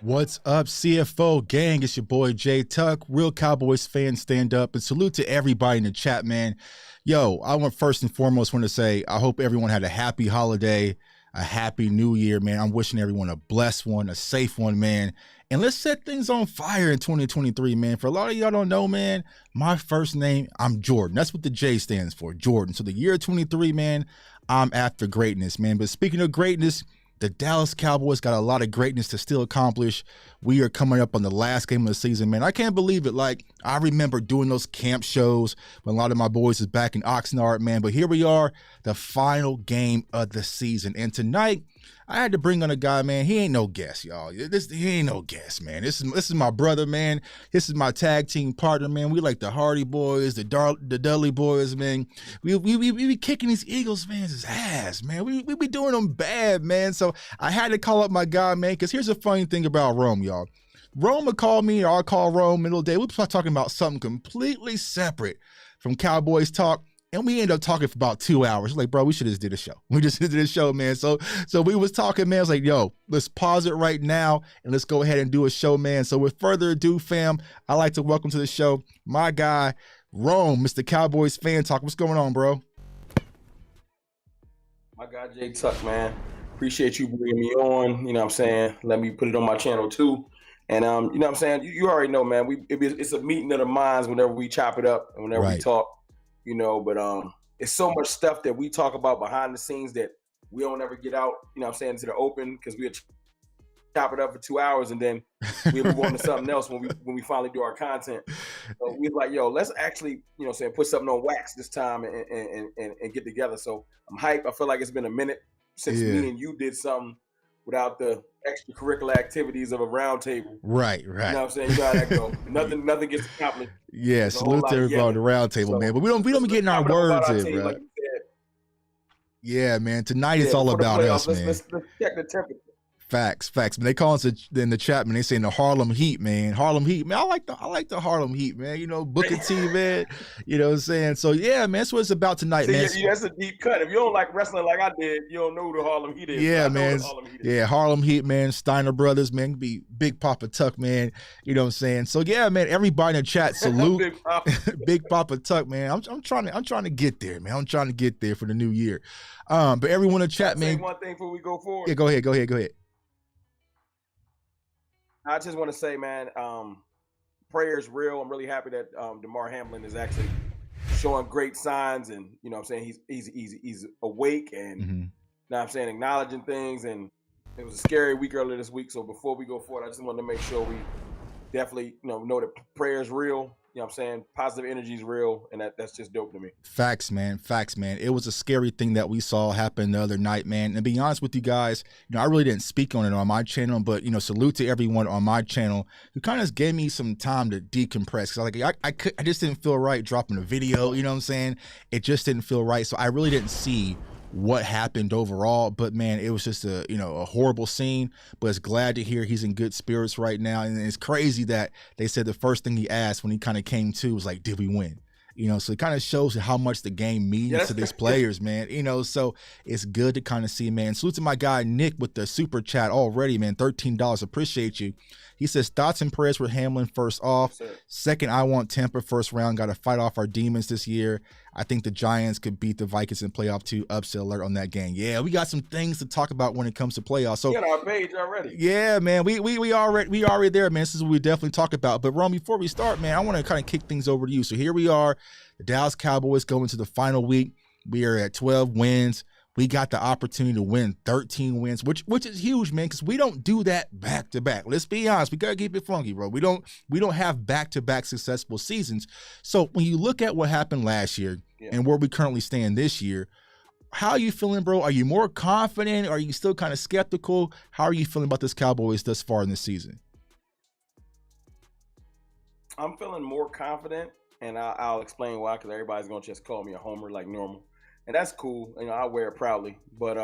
What's up, CFO gang? It's your boy Jay Tuck. Real Cowboys fans, stand up and salute to everybody in the chat, man. Yo, I want first and foremost want to say I hope everyone had a happy holiday, a happy new year, man. I'm wishing everyone a blessed one, a safe one, man. And let's set things on fire in 2023, man. For a lot of y'all don't know, man, my first name, I'm Jordan. That's what the J stands for, Jordan. So the year 23, man, I'm after greatness, man. But speaking of greatness, the Dallas Cowboys got a lot of greatness to still accomplish. We are coming up on the last game of the season, man. I can't believe it. Like, I remember doing those camp shows when a lot of my boys is back in Oxnard, man. But here we are, the final game of the season. And tonight, I had to bring on a guy, man. He ain't no guest, y'all. He ain't no guest, man. This is my brother, man. This is my tag team partner, man. We like the Hardy Boys, the Dudley Boys, man. We be kicking these Eagles fans' ass, man. We be doing them bad, man. So I had to call up my guy, man, because here's the funny thing about Rome, y'all. Rome would call me, or I'll call Rome middle of the day. We'll start talking about something completely separate from Cowboys talk. And we ended up talking for about 2 hours. Like, bro, we should have just did a show. We just did a show, man. So we was talking, man. I was like, yo, let's pause it right now and let's go ahead and do a show, man. So with further ado, fam, I'd like to welcome to the show my guy, Rome, Mr. Cowboys Fan Talk. What's going on, bro? My guy, Jay Tuck, man. Appreciate you bringing me on. You know what I'm saying? Let me put it on my channel, too. And, you know what I'm saying? You already know, man. It's a meeting of the minds whenever we chop it up and whenever we talk. You know, but it's so much stuff that we talk about behind the scenes that we don't ever get out, you know what I'm saying, to the open, because we chop it up for 2 hours and then we move on to something else when we finally do our content. So we like, yo, let's actually, you know what I'm saying, put something on wax this time and get together. So I'm hyped. I feel like it's been a minute since me and you did something without the extracurricular activities of a round table. Right. You know what I'm saying? You know how that go. Nothing gets accomplished. Yeah, salute to everybody on the round table, man. But we don't be getting our words in, bro. Like yeah, man. Tonight it's all about us, man. Let's check the temperature. Facts. Man, they call us in the chat, man. They saying the Harlem Heat, man. Harlem Heat, man. I like the Harlem Heat, man. You know, Booker T, man. You know what I'm saying? So yeah, man. That's what it's about tonight, man. Yeah, that's a deep cut. If you don't like wrestling like I did, you don't know who the Harlem Heat is. Yeah, man. Yeah, Harlem Heat, man. Steiner Brothers, man. Be Big Papa Tuck, man. You know what I'm saying? So yeah, man. Everybody in the chat, salute Big Papa Tuck, man. I'm trying to get there, man. I'm trying to get there for the new year. But everyone in the chat, man. Say one thing before we go forward. Yeah, go ahead. I just want to say, man, prayer is real. I'm really happy that DeMar Hamlin is actually showing great signs, and you know what I'm saying, he's awake and you know what I'm saying, acknowledging things. And it was a scary week earlier this week. So before we go forward, I just wanted to make sure we definitely know that prayer is real. You know what I'm saying? Positive energy is real, and that's just dope to me. Facts, man. It was a scary thing that we saw happen the other night, man. And to be honest with you guys, you know, I really didn't speak on it on my channel, but, you know, salute to everyone on my channel who kind of gave me some time to decompress. Because I just didn't feel right dropping a video, you know what I'm saying? It just didn't feel right. So I really didn't see what happened overall, but man, it was just a horrible scene. But it's glad to hear he's in good spirits right now. And it's crazy that they said the first thing he asked when he kind of came to was like, did we win? You know, so it kind of shows how much the game means to these players, man. You know, so it's good to kind of see, man. Salute to my guy Nick with the super chat already, man. $13, appreciate you. He says, thoughts and prayers for Hamlin first off. Second, I want Tampa first round. Got to fight off our demons this year. I think the Giants could beat the Vikings in playoff 2. Upset alert on that game. Yeah, we got some things to talk about when it comes to playoffs. So get our page already. Yeah, man. We already there, man. This is what we definitely talk about. But Rome, before we start, man, I want to kind of kick things over to you. So here we are. The Dallas Cowboys go into the final week. We are at 12 wins. We got the opportunity to win 13 wins, which is huge, man, because we don't do that back to back. Let's be honest. We gotta keep it funky, bro. We don't have back-to-back successful seasons. So when you look at what happened last year and where we currently stand this year, how are you feeling, bro? Are you more confident? Are you still kind of skeptical? How are you feeling about this Cowboys thus far in this season? I'm feeling more confident, and I'll explain why, because everybody's gonna just call me a homer like normal. And that's cool. You know, I wear it proudly. But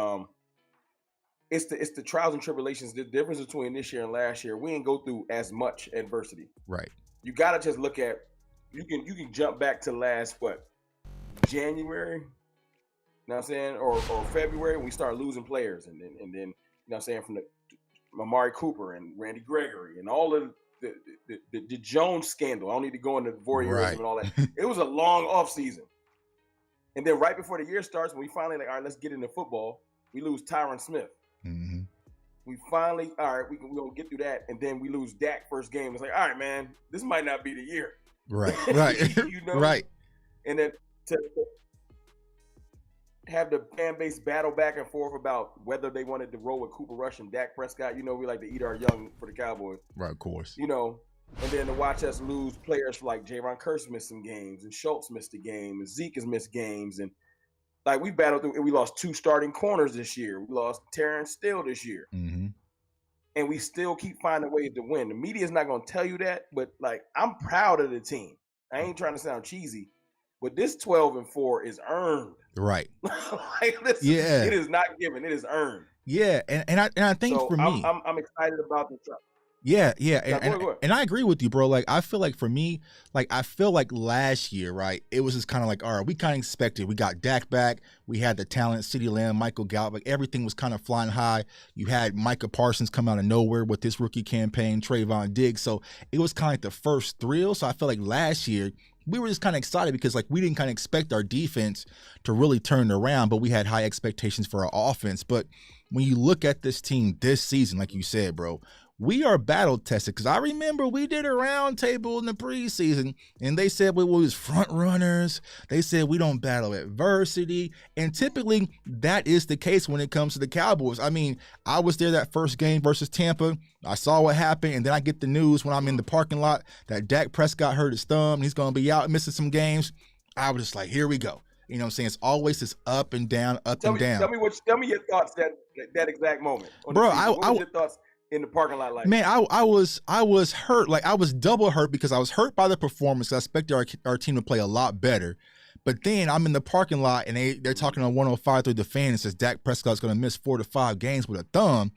it's the trials and tribulations. The difference between this year and last year, we didn't go through as much adversity. Right. You gotta just look at, you can jump back to last January, you know what I'm saying, or February, when we start losing players, and then you know what I'm saying, from the Amari Cooper and Randy Gregory and all of the Jones scandal. I don't need to go into voyeurism and all that. It was a long off season. And then right before the year starts, when we finally like, all right, let's get into football, we lose Tyron Smith. Mm-hmm. We finally, all right, we're going to get through that. And then we lose Dak first game. It's like, all right, man, this might not be the year. Right. You know? Right. And then to have the fan base battle back and forth about whether they wanted to roll with Cooper Rush and Dak Prescott. You know, we like to eat our young for the Cowboys. Right, of course. You know, and then to watch us lose players like Javon Curse missed some games, and Schultz missed a game, and Zeke has missed games, and like we battled through, and we lost 2 starting corners this year. We lost Terrence Steele this year, and we still keep finding ways to win. The media is not going to tell you that, but like I'm proud of the team. I ain't trying to sound cheesy, but this 12-4 is earned. Right. Like, listen, it is not given; it is earned. Yeah, and I think so for me, I'm excited about the truck. Yeah, Go and I agree with you, bro. Like, I feel like for me, like, I feel like last year, right, it was just kind of like, all right, we kind of expected. We got Dak back. We had the talent, CeeDee Lamb, Michael Gallup. Like, everything was kind of flying high. You had Micah Parsons come out of nowhere with this rookie campaign, Trayvon Diggs. So it was kind of like the first thrill. So I feel like last year, we were just kind of excited because, like, we didn't kind of expect our defense to really turn it around, but we had high expectations for our offense. But when you look at this team this season, like you said, bro, we are battle tested, because I remember we did a round table in the preseason and they said we was front runners. They said we don't battle adversity. And typically that is the case when it comes to the Cowboys. I mean, I was there that first game versus Tampa. I saw what happened, and then I get the news when I'm in the parking lot that Dak Prescott hurt his thumb and he's going to be out missing some games. I was just like, here we go. You know what I'm saying? It's always this up and down, Tell me your thoughts that exact moment. Bro, what was your thoughts in the parking lot like? Man, I was hurt. Like, I was double hurt because I was hurt by the performance. I expected our team to play a lot better. But then I'm in the parking lot and they're talking on 105 through the fan and says Dak Prescott's going to miss 4 to 5 games with a thumb.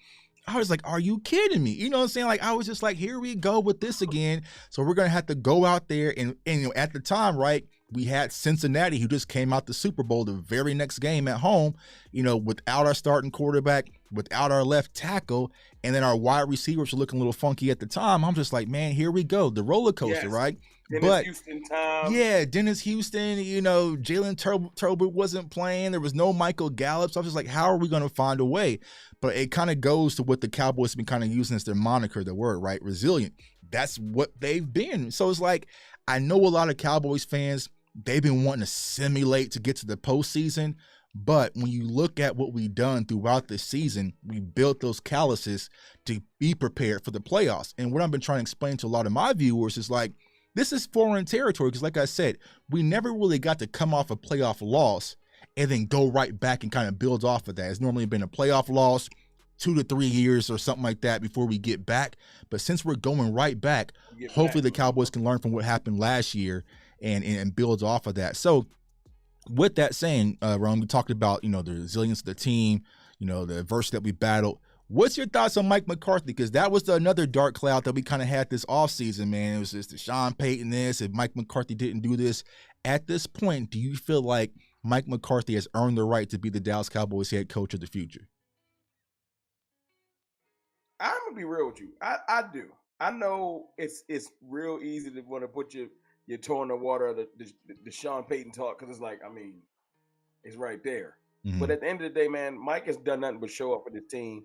I was like, are you kidding me? You know what I'm saying? Like, I was just like, here we go with this again. So we're going to have to go out there and you know, at the time, right, we had Cincinnati, who just came out the Super Bowl the very next game at home, you know, without our starting quarterback, without our left tackle, and then our wide receivers were looking a little funky at the time. I'm just like, man, here we go. The roller coaster, right? Dennis Houston time. Yeah, Dennis Houston, you know, Jalen Tolbert wasn't playing. There was no Michael Gallup. So I was just like, how are we going to find a way? But it kind of goes to what the Cowboys have been kind of using as their moniker, the word, right? Resilient. That's what they've been. So it's like, I know a lot of Cowboys fans, they've been wanting to simulate to get to the postseason. But when you look at what we've done throughout the season, we built those calluses to be prepared for the playoffs. And what I've been trying to explain to a lot of my viewers is like, this is foreign territory, because like I said, we never really got to come off a playoff loss and then go right back and kind of build off of that. It's normally been a playoff loss, 2 to 3 years or something like that before we get back. But since we're going right back, hopefully the Cowboys can learn from what happened last year and build off of that. So with that saying, Ron, we talked about, you know, the resilience of the team, you know, the adversity that we battled. What's your thoughts on Mike McCarthy? Because that was another dark cloud that we kind of had this offseason, man. It was just the Sean Payton this, if Mike McCarthy didn't do this. At this point, do you feel like Mike McCarthy has earned the right to be the Dallas Cowboys head coach of the future? I'm going to be real with you. I do. I know it's real easy to want to put your toe in the water of the Sean Payton talk, because it's like, I mean, it's right there. Mm-hmm. But at the end of the day, man, Mike has done nothing but show up for the team.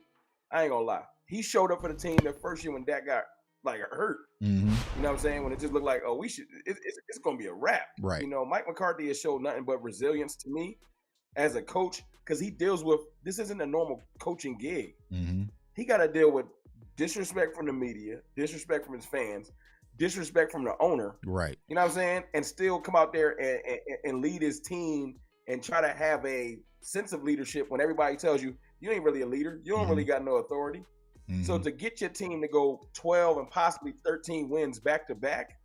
I ain't gonna lie. He showed up for the team the first year when Dak got like hurt. Mm-hmm. You know what I'm saying? When it just looked like, oh, it's gonna be a wrap. Right. You know, Mike McCarthy has showed nothing but resilience to me as a coach, because he deals with, this isn't a normal coaching gig. Mm-hmm. He got to deal with disrespect from the media, disrespect from his fans, disrespect from the owner. Right. You know what I'm saying? And still come out there and lead his team and try to have a sense of leadership when everybody tells you, you ain't really a leader. You don't really got no authority. Mm-hmm. So to get your team to go 12 and possibly 13 wins back to back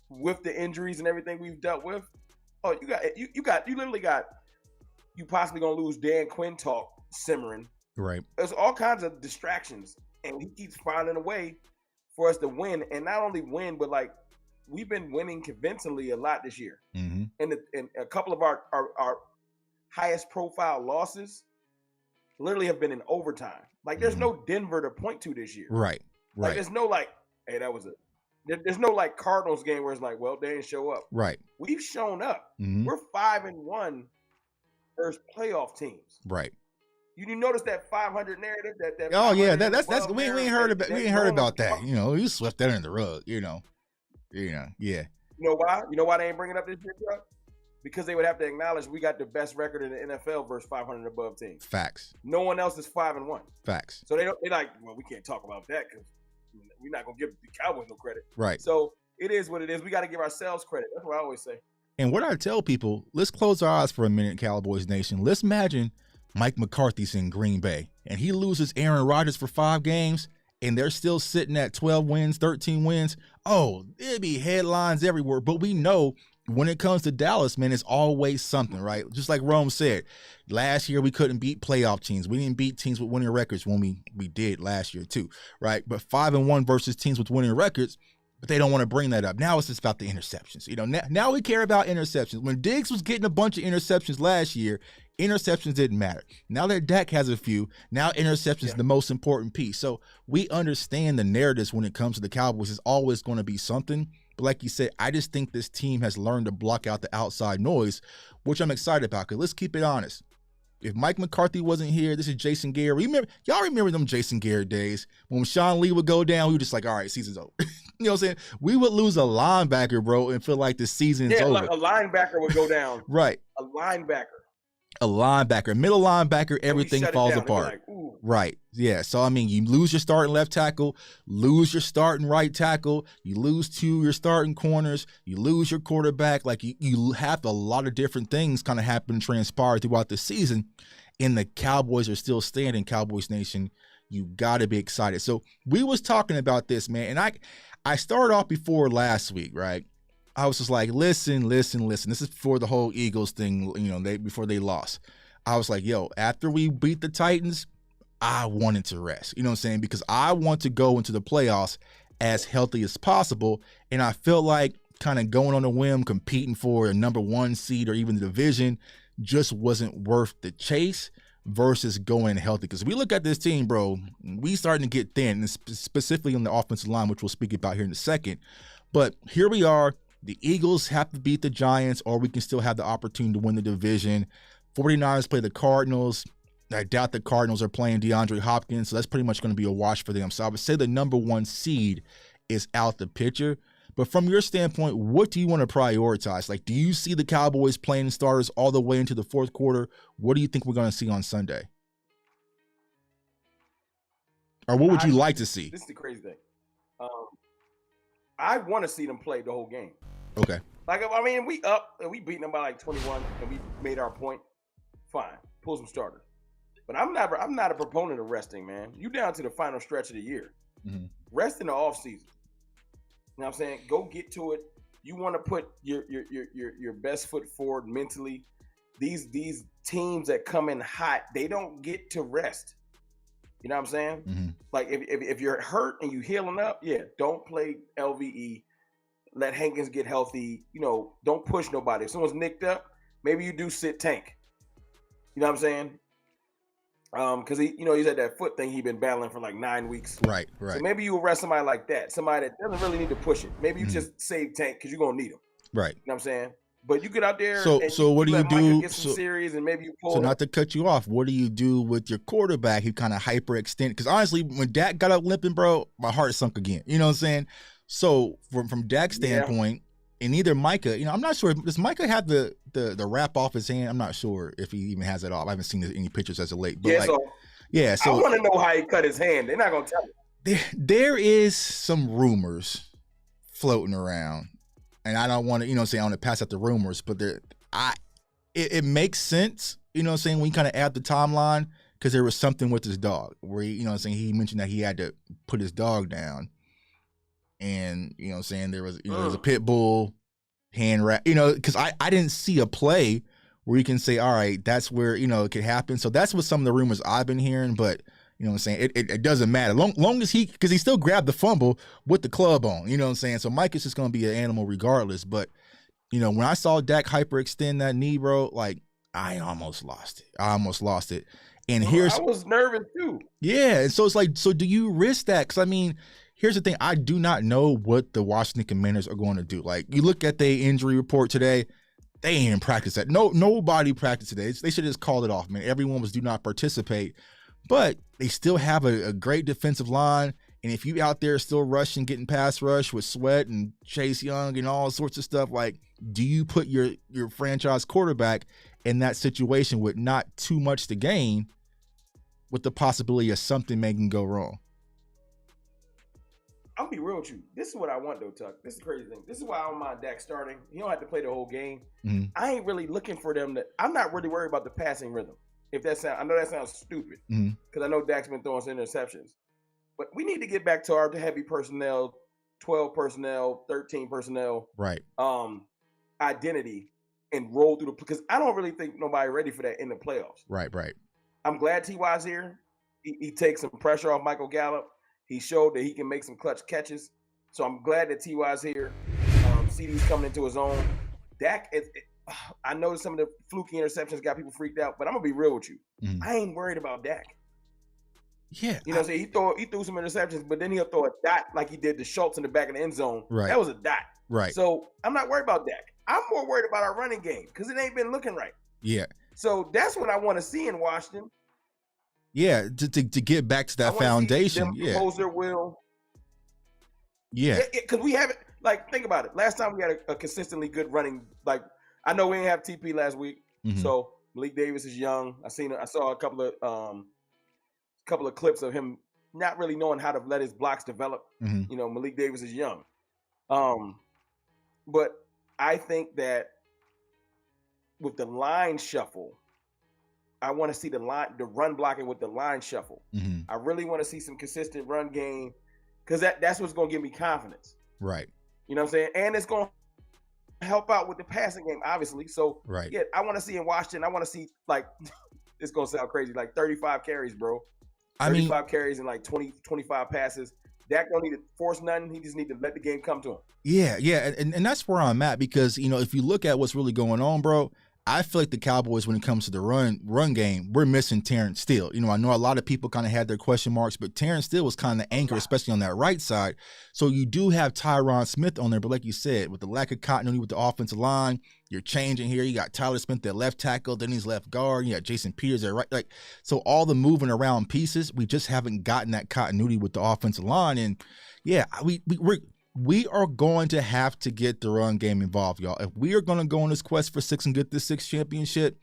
with the injuries and everything we've dealt with, oh, you possibly gonna lose Dan Quinn talk simmering. Right. There's all kinds of distractions, and he keeps finding a way for us to win, and not only win, but like we've been winning convincingly a lot this year. Mm-hmm. And a couple of our highest profile losses literally have been in overtime. Like, there's no Denver to point to this year. Right. Like, there's no like, hey, that was it. There's no like Cardinals game where it's like, well, they didn't show up. Right. We've shown up. We're 5-1 versus playoff teams. Right. You notice that 500 narrative? That oh yeah, that's we ain't heard about that. You know, you swept that in the rug. You know, yeah. You know why? You know why they ain't bringing up this year, bro? Because they would have to acknowledge we got the best record in the NFL versus 500 above teams. Facts. No one else is 5-1. Facts. So they're like, well, we can't talk about that because we're not gonna give the Cowboys no credit. Right. So it is what it is. We got to give ourselves credit. That's what I always say. And what I tell people, let's close our eyes for a minute, Cowboys Nation. Let's imagine Mike McCarthy's in Green Bay and he loses Aaron Rodgers for 5 games and they're still sitting at 12 wins, 13 wins. Oh, it'd be headlines everywhere. But we know when it comes to Dallas, man, it's always something, right? Just like Rome said, last year we couldn't beat playoff teams. We didn't beat teams with winning records when we did last year too, right? But 5-1 versus teams with winning records, but they don't want to bring that up. Now it's just about the interceptions. You know, now we care about interceptions. When Diggs was getting a bunch of interceptions last year, interceptions didn't matter. Now that Dak has a few, now interceptions is the most important piece. So we understand the narratives when it comes to the Cowboys. It's always going to be something. But like you said, I just think this team has learned to block out the outside noise, which I'm excited about. Because let's keep it honest. If Mike McCarthy wasn't here, this is Jason Garrett. Y'all remember them Jason Garrett days when Sean Lee would go down? We were just like, all right, season's over. You know what I'm saying? We would lose a linebacker, bro, and feel like the season's over. Like a linebacker would go down. Right. A linebacker, middle linebacker, everything falls apart. Like, right. Yeah. So, I mean, you lose your starting left tackle, lose your starting right tackle, you lose 2 of your starting corners, you lose your quarterback. Like, you have a lot of different things kind of happen and transpire throughout the season, and the Cowboys are still standing. Cowboys Nation, you got to be excited. So, we was talking about this, man, and I started off before last week, right? I was just like, listen. This is before the whole Eagles thing, you know, before they lost. I was like, yo, after we beat the Titans, I wanted to rest. You know what I'm saying? Because I want to go into the playoffs as healthy as possible. And I felt like kind of going on a whim, competing for a number 1 seed or even the division just wasn't worth the chase versus going healthy. Because we look at this team, bro, we starting to get thin, and specifically on the offensive line, which we'll speak about here in a second. But here we are. The Eagles have to beat the Giants, or we can still have the opportunity to win the division. 49ers play the Cardinals. I doubt the Cardinals are playing DeAndre Hopkins, so that's pretty much going to be a wash for them. So I would say the number 1 seed is out the picture. But from your standpoint, what do you want to prioritize? Like, do you see the Cowboys playing starters all the way into the 4th quarter? What do you think we're going to see on Sunday? Or what would you like to see? This is the crazy thing. I want to see them play the whole game. Okay. Like, I mean, we up and we beating them by like 21 and we made our point. Fine. Pull some starters. But I'm not a proponent of resting, man. You down to the final stretch of the year. Rest in the off season. You know what I'm saying? Go get to it. You want to put your best foot forward mentally. These teams that come in hot, they don't get to rest. You know what I'm saying? Like, if you're hurt and you healing up, don't play LVE. Let Hankins get healthy. You know, don't push nobody. If someone's nicked up, maybe you do sit tank. You know what I'm saying? Because he's at that foot thing he's been battling for like 9 weeks. Right. So maybe you arrest somebody like that, somebody that doesn't really need to push it. Maybe you just save tank because you're gonna need them. Right. You know what I'm saying? But you get out there. So what do you do? Get some series and maybe you pull. So not to cut you off, what do you do with your quarterback who kind of hyperextend? Because honestly, when Dak got up limping, bro, my heart sunk again. You know what I'm saying? So from Dak's standpoint, and either Micah, I'm not sure. Does Micah have the wrap off his hand? I'm not sure if he even has it off. I haven't seen any pictures as of late. But so I want to know how he cut his hand. They're not gonna tell me. There is some rumors floating around. And I don't want to, I want to pass out the rumors, but it makes sense, when you kind of add the timeline, because there was something with his dog where, he mentioned that he had to put his dog down. And, there was, there was a pit bull, hand wrap, because I didn't see a play where you can say, all right, that's where, it could happen. So that's what some of the rumors I've been hearing, but it doesn't matter. Long as because he still grabbed the fumble with the club on, So Mike is just going to be an animal regardless. But, when I saw Dak hyperextend that knee, bro, like I almost lost it. And I was nervous too. Yeah. And so it's like, so do you risk that? Because I mean, here's the thing. I do not know what the Washington Commanders are going to do. Like, you look at the injury report today, they ain't in practice that. Nobody practiced today. They should just called it off, man. Everyone was do not participate. But they still have a great defensive line. And if you out there still rushing, getting pass rush with Sweat and Chase Young and all sorts of stuff, like, do you put your franchise quarterback in that situation with not too much to gain, with the possibility of something making go wrong? I'll be real with you. This is what I want, though, Tuck. This is the crazy thing. This is why I don't mind Dak starting. He don't have to play the whole game. Mm-hmm. I ain't really looking for them I'm not really worried about the passing rhythm. I know that sounds stupid, because I know Dak's been throwing some interceptions. But we need to get back to our heavy personnel, 12 personnel, 13 personnel, right? Identity, and roll through because I don't really think nobody ready for that in the playoffs. Right. I'm glad T.Y.'s here. He takes some pressure off Michael Gallup. He showed that he can make some clutch catches. So I'm glad that T.Y.'s here. CD's coming into his own. Dak, I know some of the fluky interceptions got people freaked out, but I'm going to be real with you. I ain't worried about Dak. Yeah. You know what I'm saying? He threw some interceptions, but then he'll throw a dot like he did to Schultz in the back of the end zone. Right. That was a dot. Right. So I'm not worried about Dak. I'm more worried about our running game because it ain't been looking right. Yeah. So that's what I want to see in Washington. Yeah, to get back to that foundation. Yeah. Poser will. Yeah. Because we haven't, like, think about it. Last time we had a consistently good running, like, I know we didn't have TP last week. So Malik Davis is young. I saw a couple of clips of him not really knowing how to let his blocks develop. You know, Malik Davis is young. But I think that with the line shuffle, I want to see the run blocking with the line shuffle. I really want to see some consistent run game because that's what's going to give me confidence. Right. You know what I'm saying? And it's going to help out with the passing game, obviously. So, yeah, I want to see in Washington, I want to see, like, it's going to sound crazy, like 35 carries, bro. 35 carries and like 20, 25 passes. Dak don't need to force nothing. He just need to let the game come to him. Yeah. And that's where I'm at because, you know, if you look at what's really going on, bro, I feel like the Cowboys, when it comes to the run game, we're missing Terrence Steele. You know, I know a lot of people kind of had their question marks, but Terrence Steele was kind of the anchor, especially on that right side. So you do have Tyron Smith on there, but like you said, with the lack of continuity with the offensive line, you're changing here. You got Tyler Smith at left tackle, then he's left guard. You got Jason Peters at right. Like, so all the moving around pieces, we just haven't gotten that continuity with the offensive line. And yeah, we are going to have to get the run game involved, y'all. If we are going to go on this quest for 6 and get this 6th championship,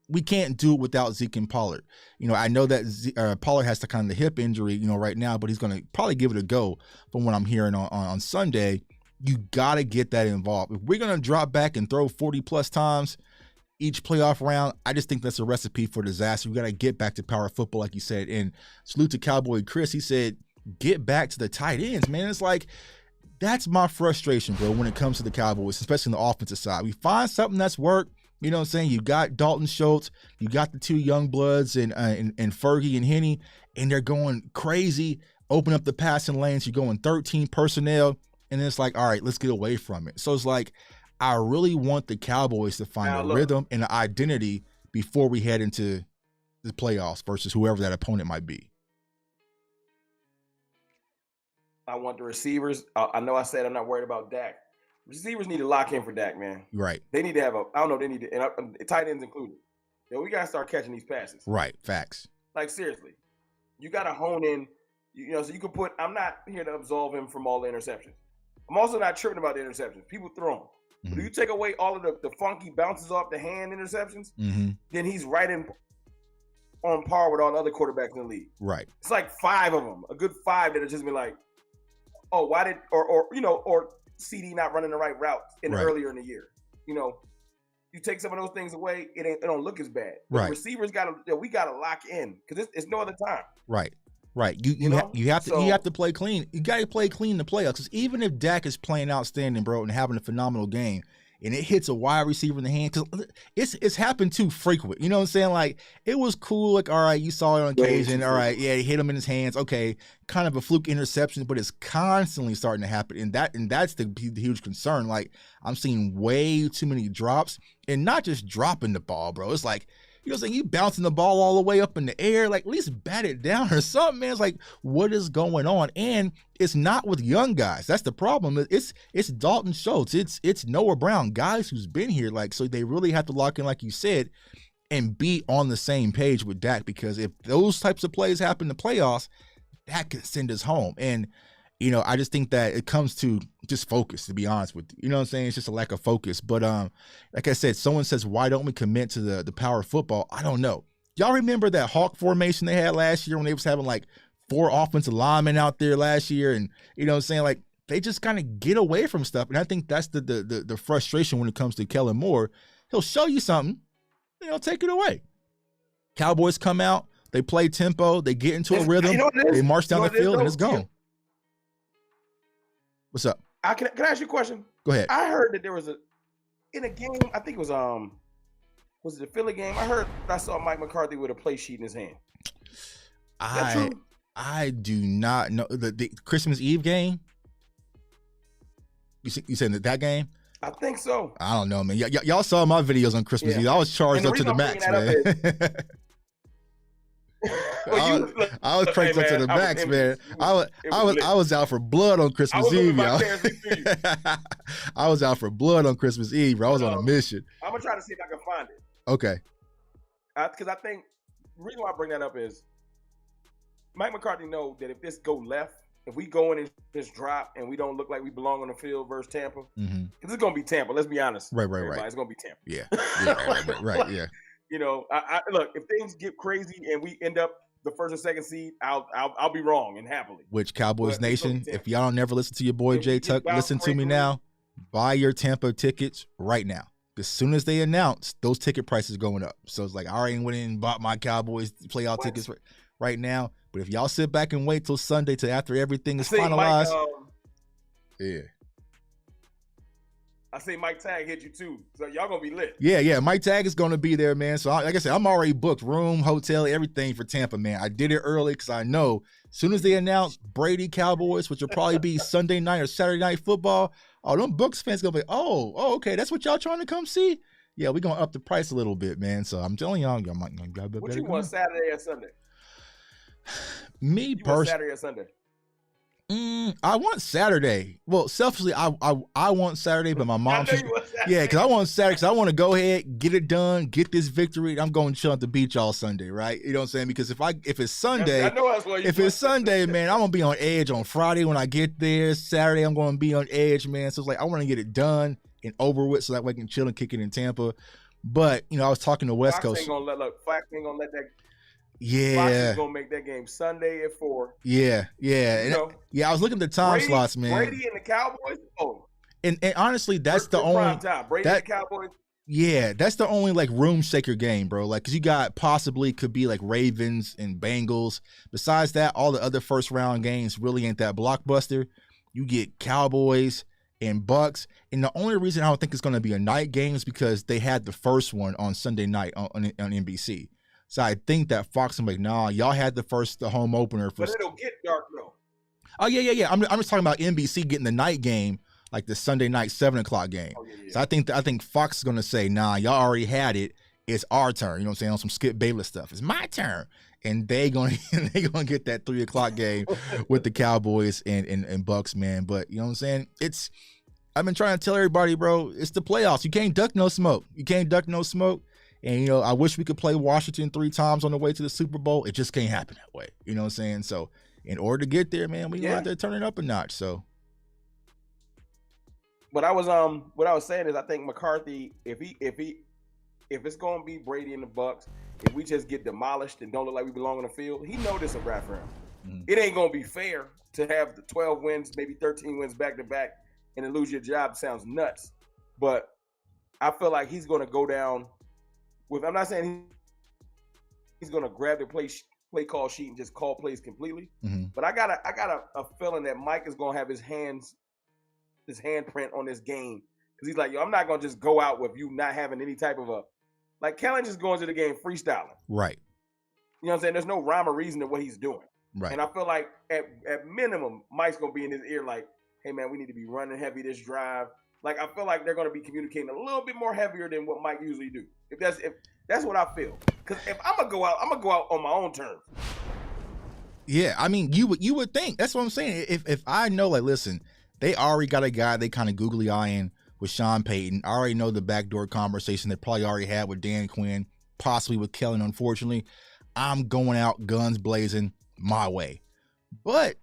we can't do it without Zeke and Pollard. You know, I know that Pollard has the kind of the hip injury, you know, right now, but he's going to probably give it a go from what I'm hearing on Sunday. You got to get that involved. If we're going to drop back and throw 40-plus times each playoff round, I just think that's a recipe for disaster. We got to get back to power football, like you said. And salute to Cowboy Chris. He said, get back to the tight ends, man. It's like, that's my frustration, bro, when it comes to the Cowboys, especially on the offensive side. We find something that's worked. You know what I'm saying? You got Dalton Schultz, you got the 2 young bloods and Fergie and Henny, and they're going crazy, open up the passing lanes. You're going 13 personnel, and then it's like, all right, let's get away from it. So it's like, I really want the Cowboys to find a rhythm and an identity before we head into the playoffs versus whoever that opponent might be. I want the receivers. I know I said I'm not worried about Dak. Receivers need to lock in for Dak, man. Right. They need to have I don't know, they need to, and tight ends included. Yo, we got to start catching these passes. Right. Facts. Like, seriously. You got to hone in, you know, so you can I'm not here to absolve him from all the interceptions. I'm also not tripping about the interceptions. People throw them. But if you take away all of the funky bounces off the hand interceptions, then he's right on par with all the other quarterbacks in the league. Right. It's like 5 of them, a good 5 that have just been like, oh, why did or CD not running the right route earlier in the year? You know, you take some of those things away, it don't look as bad. But receivers we gotta lock in because it's no other time. Right. You have to play clean. You got to play clean in the playoffs. Because even if Dak is playing outstanding, bro, and having a phenomenal game, and it hits a wide receiver in the hand, because it's happened too frequent. You know what I'm saying? Like, it was cool. Like, all right, you saw it on occasion. All right, yeah, he hit him in his hands. Okay, kind of a fluke interception, but it's constantly starting to happen, and that's the huge concern. Like, I'm seeing way too many drops, and not just dropping the ball, bro. It's like You know what I'm saying? You bouncing the ball all the way up in the air. Like, at least bat it down or something, man. It's like, what is going on? And it's not with young guys. That's the problem. It's Dalton Schultz. It's Noah Brown, guys who's been here. Like, so they really have to lock in, like you said, and be on the same page with Dak, because if those types of plays happen in the playoffs, that could send us home. And, you know, I just think that it comes to just focus, to be honest with you. You know what I'm saying? It's just a lack of focus. But like I said, someone says, why don't we commit to the power of football? I don't know. Y'all remember that Hawk formation they had last year when they was having like 4 offensive linemen out there last year? And, you know what I'm saying? Like, they just kind of get away from stuff. And I think that's the frustration when it comes to Kellen Moore. He'll show you something, and he'll take it away. Cowboys come out, they play tempo, they get into a rhythm, they march down the field, and it's gone. What's up? Can I ask you a question? Go ahead. I heard that there was in a game, I think it was it the Philly game? I saw Mike McCarthy with a play sheet in his hand. Is that true? I do not know. The Christmas Eve game? You said that game? I think so. I don't know, man. Y'all saw my videos on Christmas Eve. I was charged up to the max, man. I was cranked up to the max, man. I was out for blood on Christmas Eve, y'all. I was out for blood on Christmas Eve, bro. I was on a mission. I'm gonna try to see if I can find it. Okay. Because I think the reason why I bring that up is Mike McCarthy know that if this go left, if we go in and just drop and we don't look like we belong on the field versus Tampa, because it's gonna be Tampa. Let's be honest. Right. It's gonna be Tampa. Yeah. Right. Yeah. You know, I look, if things get crazy and we end up the first or second seed, I'll be wrong and happily. Which Cowboys Nation, if y'all don't never listen to your boy Jay Tuck, listen to me now. Buy your Tampa tickets right now. As soon as they announce, those ticket prices going up. So it's like, I already went in and bought my Cowboys playoff tickets right now. But if y'all sit back and wait till Sunday till after everything is finalized, yeah. I say Mike Tag hit you too, so y'all gonna be lit. Yeah. Mike Tag is gonna be there, man. So like I said, I'm already booked room, hotel, everything for Tampa, man. I did it early because I know as soon as they announce Brady Cowboys, which will probably be Sunday night or Saturday night football, them Bucs fans gonna be, oh, okay, that's what y'all trying to come see. Yeah, we're gonna up the price a little bit, man. So I'm telling y'all might grab that. What you want, Saturday or Sunday? Me personally, Saturday or Sunday? I want Saturday. Well, selfishly, I want Saturday, but my mom, because I want Saturday because I want to go ahead, get it done, get this victory. I'm going to chill at the beach all Sunday, right? You know what I'm saying? Because if it's Sunday, it's Sunday, man, I'm gonna be on edge on Friday when I get there. Saturday, I'm gonna be on edge, man. So it's like I want to get it done and over with, so that way I can chill and kick it in Tampa. But you know, I was talking to West Coast. Fox ain't gonna let that. Yeah, Fox is gonna make that game Sunday at 4. Yeah. I was looking at the time slots, man. Brady and the Cowboys. Oh, and honestly, that's the only time. Brady and the Cowboys. Yeah, that's the only like room shaker game, bro. Like, cause you got possibly could be like Ravens and Bengals. Besides that, all the other first round games really ain't that blockbuster. You get Cowboys and Bucs, and the only reason I don't think it's going to be a night game is because they had the first one on Sunday night on NBC. So I think that Fox and like, nah, y'all had the home opener for. But it'll get dark though. Oh yeah. I'm just talking about NBC getting the night game, like the Sunday night 7:00 game. Oh, yeah. So I think Fox is gonna say, nah, y'all already had it. It's our turn. You know what I'm saying? On some Skip Bayless stuff. It's my turn, and they gonna get that 3:00 game with the Cowboys and Bucs, man. But you know what I'm saying? I've been trying to tell everybody, bro. It's the playoffs. You can't duck no smoke. And, you know, I wish we could play Washington 3 times on the way to the Super Bowl. It just can't happen that way. You know what I'm saying? So, in order to get there, man, we got to turn it up a notch. So, what I was saying is, I think McCarthy, if it's gonna be Brady and the Bucs, if we just get demolished and don't look like we belong on the field, he know this a wrap for him. Mm-hmm. It ain't gonna be fair to have the 12 wins, maybe 13 wins back to back, and then lose your job. Sounds nuts, but I feel like he's gonna go down. I'm not saying he's gonna grab the play call sheet and just call plays completely, but I got a feeling that Mike is gonna have his handprint on this game because he's like, yo, I'm not gonna just go out with you not having any type of like Kellen just going to the game freestyling, right? You know what I'm saying? There's no rhyme or reason to what he's doing, right? And I feel like at minimum, Mike's gonna be in his ear like, hey man, we need to be running heavy this drive. Like I feel like they're going to be communicating a little bit more heavier than what Mike usually do. If that's what I feel. Because if I'm gonna go out on my own terms. Yeah, I mean, you would think. That's what I'm saying. If I know, like, listen, they already got a guy they kind of googly eyeing with Sean Payton. I already know the backdoor conversation they probably already had with Dan Quinn, possibly with Kellen. Unfortunately, I'm going out guns blazing my way. But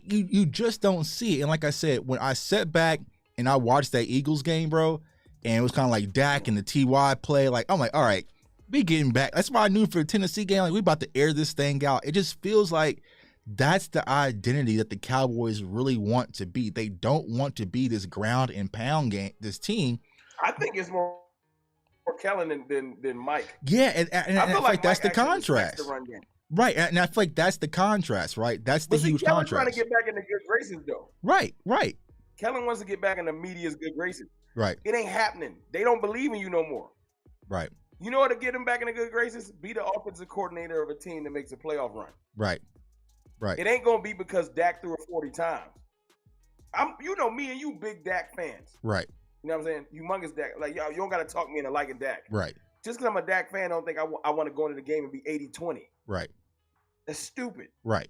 you just don't see it. And like I said, when I sat back and I watched that Eagles game, bro, and it was kind of like Dak and the T.Y. play, like, I'm like, all right, we getting back. That's why I knew for the Tennessee game, like, we about to air this thing out. It just feels like that's the identity that the Cowboys really want to be. They don't want to be this ground and pound game, this team. I think it's more Kellen than Mike. Yeah, and I feel like that's the contrast. The run game. Right, and I feel like that's the contrast, right? That's the huge Kellen's contrast. Trying to get back into good graces, though. Right. Kellen wants to get back in the media's good graces. Right. It ain't happening. They don't believe in you no more. Right. You know what to get him back in the good graces? Be the offensive coordinator of a team that makes a playoff run. Right. It ain't gonna be because Dak threw it 40 times. You know me and you big Dak fans. Right. You know what I'm saying? Humongous Dak. Like, yo, you don't gotta talk me into liking Dak. Right. Just because I'm a Dak fan, I don't think I want to go into the game and be 80-20. Right. That's stupid. Right.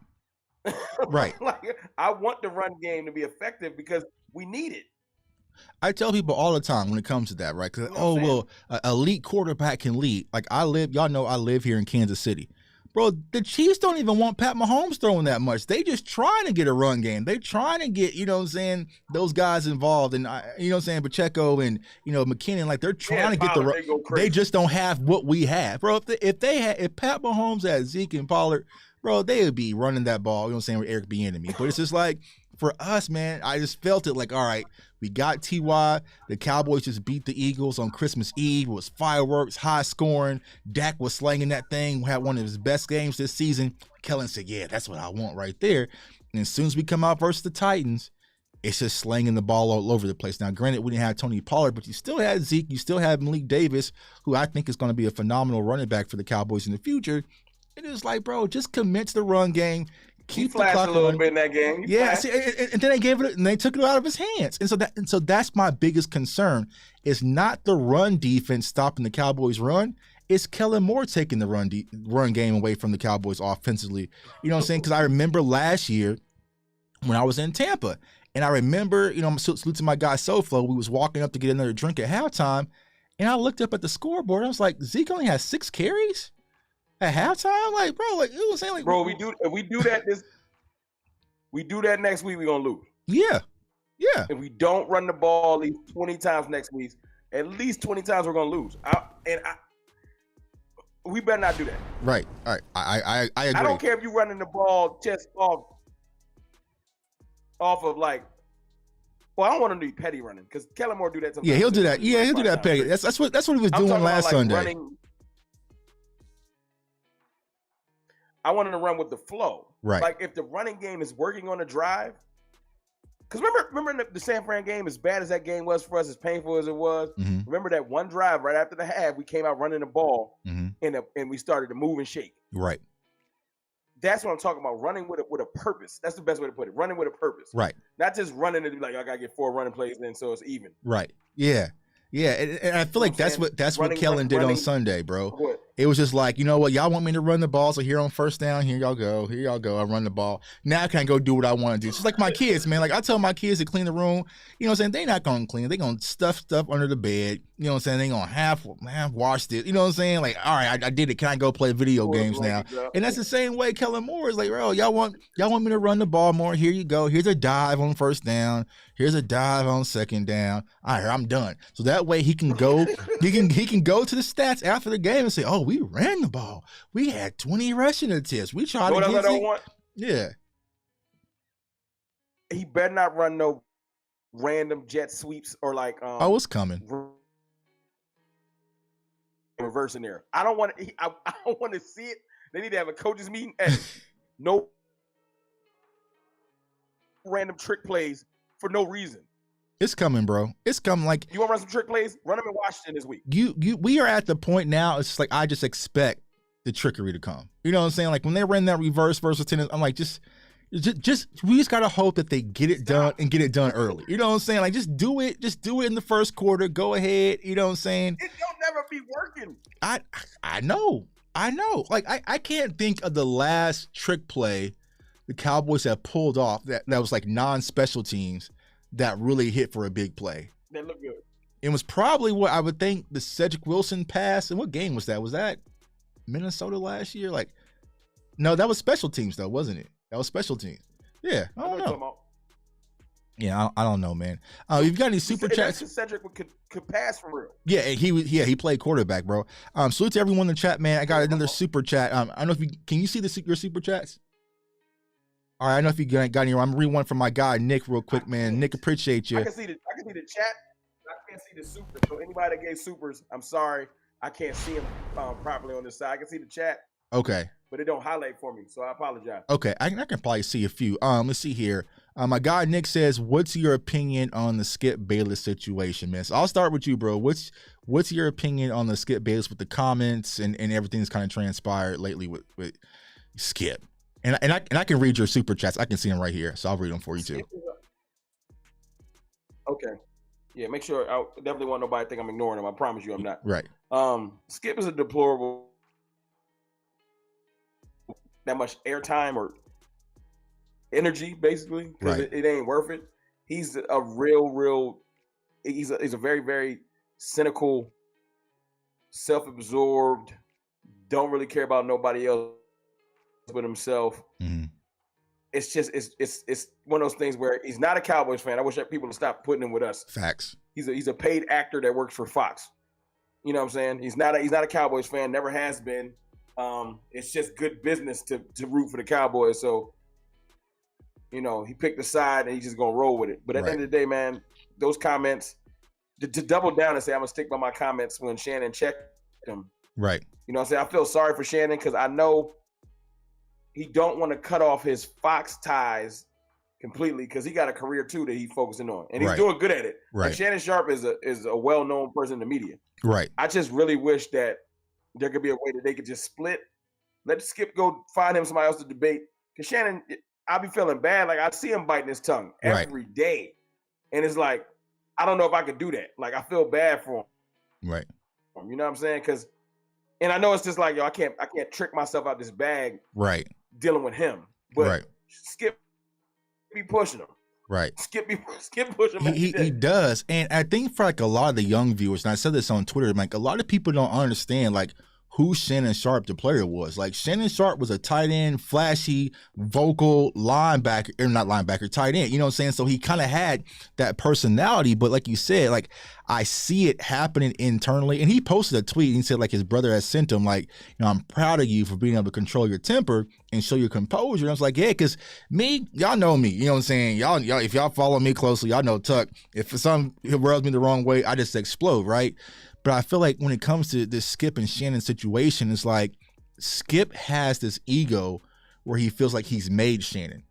Right. Like, I want the run game to be effective because we need it. I tell people all the time when it comes to that, right? Because, elite quarterback can lead. Like, y'all know I live here in Kansas City. Bro, the Chiefs don't even want Pat Mahomes throwing that much. They just trying to get a run game. They trying to get, you know what I'm saying, those guys involved. And, you know what I'm saying, Pacheco and, you know, McKinnon, like, they're trying to get the run. They just don't have what we have. Bro, if Pat Mahomes had Zeke and Pollard, bro, they would be running that ball, you know what I'm saying, with Eric Bieniemy. But it's just like, for us, man, I just felt it like, all right, we got T.Y. The Cowboys just beat the Eagles on Christmas Eve. It was fireworks, high scoring. Dak was slanging that thing, had one of his best games this season. Kellen said, yeah, that's what I want right there. And as soon as we come out versus the Titans, it's just slanging the ball all over the place. Now, granted, we didn't have Tony Pollard, but you still had Zeke. You still have Malik Davis, who I think is going to be a phenomenal running back for the Cowboys in the future. It is like, bro, just commit to the run game. Keep the clock a little bit in that game. See, and then they gave it, and they took it out of his hands. And so that's my biggest concern. It's not the run defense stopping the Cowboys' run. It's Kellen Moore taking the run game away from the Cowboys offensively. You know what I'm saying? Because I remember last year when I was in Tampa, and I remember, you know, I'm saluting my guy SoFlo. We was walking up to get another drink at halftime, and I looked up at the scoreboard. I was like, Zeke only has 6 carries at halftime. Like, bro, like, you know what I'm saying? Like, bro, if we do that next week, we're gonna lose. Yeah. If we don't run the ball at least 20 times next week, at least 20 times we're gonna lose. We better not do that. Right. All right. I agree. I don't care if you running the ball just off of like. Well, I don't want him to be petty running because Kellen Moore do that sometimes. Yeah, he'll do that. Yeah, he'll do that petty. That's what he was doing last Sunday. I want him to run with the flow. Right. Like if the running game is working on the drive. Because remember the San Fran game, as bad as that game was for us, as painful as it was, remember that one drive right after the half, we came out running the ball and we started to move and shake. Right. That's what I'm talking about, running with a purpose. That's the best way to put it, running with a purpose. Right. Not just running to be like, I got to get 4 running plays in so it's even. Right. Yeah. Yeah, and I feel like that's what Kellen did on Sunday, bro. It was just like, you know what, y'all want me to run the ball, so here on first down, here y'all go, I run the ball. Now I can go do what I want to do. It's just like my kids, man. Like I tell my kids to clean the room, you know what I'm saying? They not gonna clean it. They gonna stuff under the bed. You know what I'm saying? They gonna half washed it. You know what I'm saying? Like, all right, I did it. Can I go play video games now? And that's the same way Kellen Moore is like, bro, y'all want me to run the ball more? Here you go. Here's a dive on first down. Here's a dive on second down. All right, I'm done. So that way he can go, he can go to the stats after the game and say, oh, we ran the ball. We had 20 rushing attempts. We tried to get I don't want. Yeah. He better not run no random jet sweeps or like it's coming. Reversing there. I don't want to. I don't want to see it. They need to have a coaches meeting. And no random trick plays for no reason. It's coming, bro. It's coming. Like, you want to run some trick plays? Run them in Washington this week. We are at the point now. It's just like I just expect the trickery to come. You know what I'm saying? Like when they ran that reverse versus tennis, I'm like, just Just we just gotta hope that they get it done and get it done early. You know what I'm saying? Like just do it in the first quarter. Go ahead. You know what I'm saying? It don't never be working. I know. Like I can't think of the last trick play the Cowboys have pulled off that was like non-special teams that really hit for a big play. They look good. It was probably what I would think the Cedric Wilson pass. And what game was that? Was that Minnesota last year? Like, no, that was special teams though, wasn't it? That was special teams. Yeah, I don't know. Yeah, I don't know, man. You've got any super chats? Cedric could pass for real. Yeah, he played quarterback, bro. Salute to everyone in the chat, man. I got another super chat. I don't know if can you see your super chats? All right, I don't know if you got any. I'm gonna read one from my guy Nick real quick, man. Nick, appreciate you. I can see the chat. I can't see the super. So anybody that gave supers, I'm sorry, I can't see them properly on this side. I can see the chat. Okay. But it don't highlight for me, so I apologize. Okay, I can probably see a few. Let's see here. My guy Nick says, "What's your opinion on the Skip Bayless situation, man?" So I'll start with you, bro. What's your opinion on the Skip Bayless with the comments and everything that's kind of transpired lately with Skip? And I can read your super chats. I can see them right here, so I'll read them for you too. Okay. Yeah, make sure. I definitely want nobody to think I'm ignoring him. I promise you, I'm not. Right. Skip is a deplorable. That much airtime or energy, basically, because right. it ain't worth it. He's a real. He's a very, very cynical, self-absorbed, don't really care about nobody else but himself. Mm-hmm. It's just it's one of those things where he's not a Cowboys fan. I wish that people would stop putting him with us. Facts. He's a paid actor that works for Fox. You know what I'm saying? He's not a Cowboys fan. Never has been. It's just good business to root for the Cowboys. So, you know, he picked a side and he's just gonna roll with it. But at the end of the day, man, those comments to double down and say I'm gonna stick by my comments when Shannon checked him. Right. You know what I'm saying? I feel sorry for Shannon because I know he don't want to cut off his Fox ties completely because he got a career too that he's focusing on, and he's doing good at it. Right. Like Shannon Sharp is a well-known person in the media. Right. I just really wish that there could be a way that they could just split. Let Skip go find him somebody else to debate. Because Shannon, I'll be feeling bad. Like I see him biting his tongue every day, and it's like I don't know if I could do that. Like I feel bad for him. Right. You know what I'm saying? And I know it's just like I can't trick myself out this bag. Right. Dealing with him, but Skip be pushing him. Right. Skip pushing him. He does, and I think for like a lot of the young viewers, and I said this on Twitter, like a lot of people don't understand like who Shannon Sharp the player was. Like Shannon Sharp was a tight end, flashy, vocal linebacker, or not linebacker, tight end. You know what I'm saying? So he kind of had that personality, but like you said, like I see it happening internally. And he posted a tweet and he said like his brother has sent him like, you know, I'm proud of you for being able to control your temper and show your composure. And I was like, yeah, because me, y'all know me. You know what I'm saying? Y'all, if y'all follow me closely, y'all know Tuck. If something rubs me the wrong way, I just explode, right? But I feel like when it comes to this Skip and Shannon situation, it's like Skip has this ego where he feels like he's made Shannon.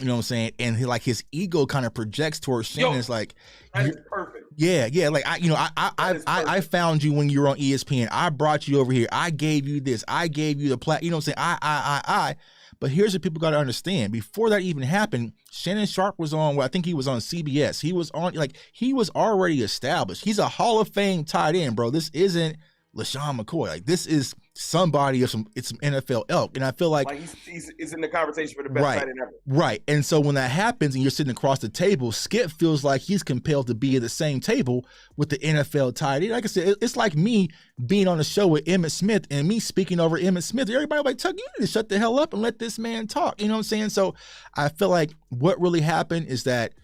You know what I'm saying? And his ego kind of projects towards Shannon. It's like, that is perfect. Yeah. Like I found you when you were on ESPN. I brought you over here. I gave you this. I gave you the you know what I'm saying? I. But here's what people got to understand. Before that even happened, Shannon Sharp was on, I think he was on CBS. He was on, he was already established. He's a Hall of Fame tight end, bro. This isn't LaShawn McCoy. Like, this is somebody of some NFL elk. And I feel like he's in the conversation for the best tight end ever. Right. And so when that happens and you're sitting across the table, Skip feels like he's compelled to be at the same table with the NFL tight end. Like I said, it's like me being on a show with Emmitt Smith and me speaking over Emmitt Smith. Everybody like, Tuck, you need to shut the hell up and let this man talk. You know what I'm saying? So I feel like what really happened is that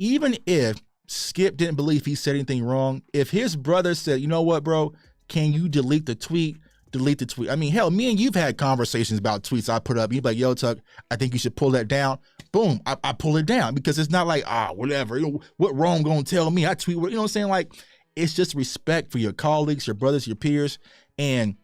even if Skip didn't believe he said anything wrong, if his brother said, you know what, bro, can you delete the tweet? Delete the tweet. I mean, hell, me and you've had conversations about tweets I put up. You're like, yo, Tuck, I think you should pull that down. Boom, I pull it down because it's not like, whatever. You know, what wrong gonna tell me? I tweet, you know what I'm saying? Like, it's just respect for your colleagues, your brothers, your peers. And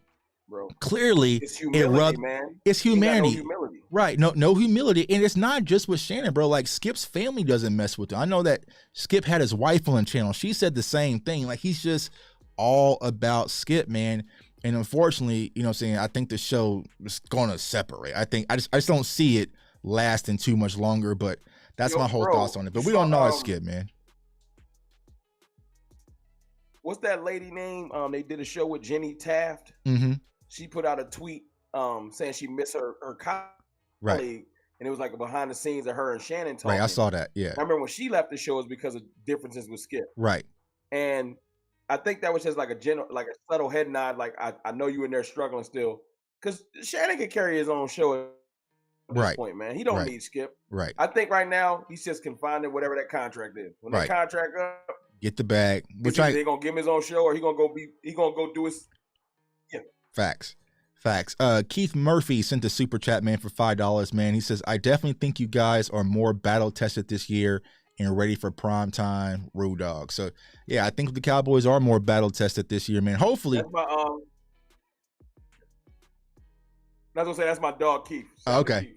clearly, it's humility, man. It's humanity. No humility. Right. No humility. And it's not just with Shannon, bro. Like, Skip's family doesn't mess with him. I know that Skip had his wife on the channel. She said the same thing. Like, he's just all about Skip, man. And unfortunately, you know what I'm saying, I think the show is going to separate. I just don't see it lasting too much longer. But that's my whole thoughts on it. But we don't know Skip, man. What's that lady name? They did a show with Jenny Taft. Mm-hmm. She put out a tweet saying she missed her colleague, right? And it was like behind the scenes of her and Shannon talking. Right, I saw that. Yeah, I remember when she left the show is because of differences with Skip. Right. And I think that was just like a subtle head nod. Like I know you in there struggling still, because Shannon can carry his own show at this point, man. He don't need Skip. Right. I think right now he's just confined to whatever that contract is. When that contract up, get the bag. Which they gonna give him his own show, or he gonna go do his. Yeah. Facts. Keith Murphy sent a super chat, man, for $5, man. He says, I definitely think you guys are more battle tested this year and ready for prime time, Rue Dog. So yeah, I think the Cowboys are more battle tested this year, man. Hopefully. That's my I was gonna say that's my dog Keith. Okay.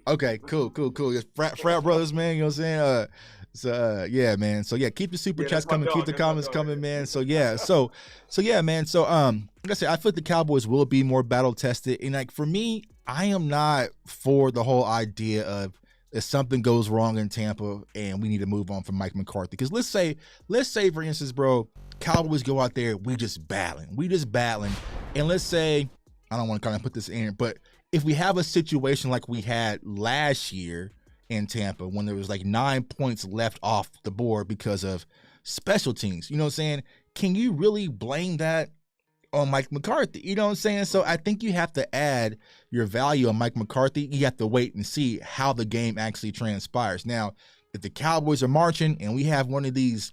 Cool. It's frat brothers, man. You know what I'm saying? Yeah, man. So yeah, keep the super chats coming, keep the comments coming, man. So yeah, so yeah, man. So like I said, I feel like the Cowboys will be more battle tested, and like for me, I am not for the whole idea of if something goes wrong in Tampa and we need to move on from Mike McCarthy. Because let's say for instance, bro, Cowboys go out there, we just battling, and let's say I don't want to kind of put this in, but if we have a situation like we had last year in Tampa when there was like 9 points left off the board because of special teams, you know what I'm saying? Can you really blame that on Mike McCarthy? You know what I'm saying? So I think you have to add your value on Mike McCarthy. You have to wait and see how the game actually transpires. Now, if the Cowboys are marching and we have one of these,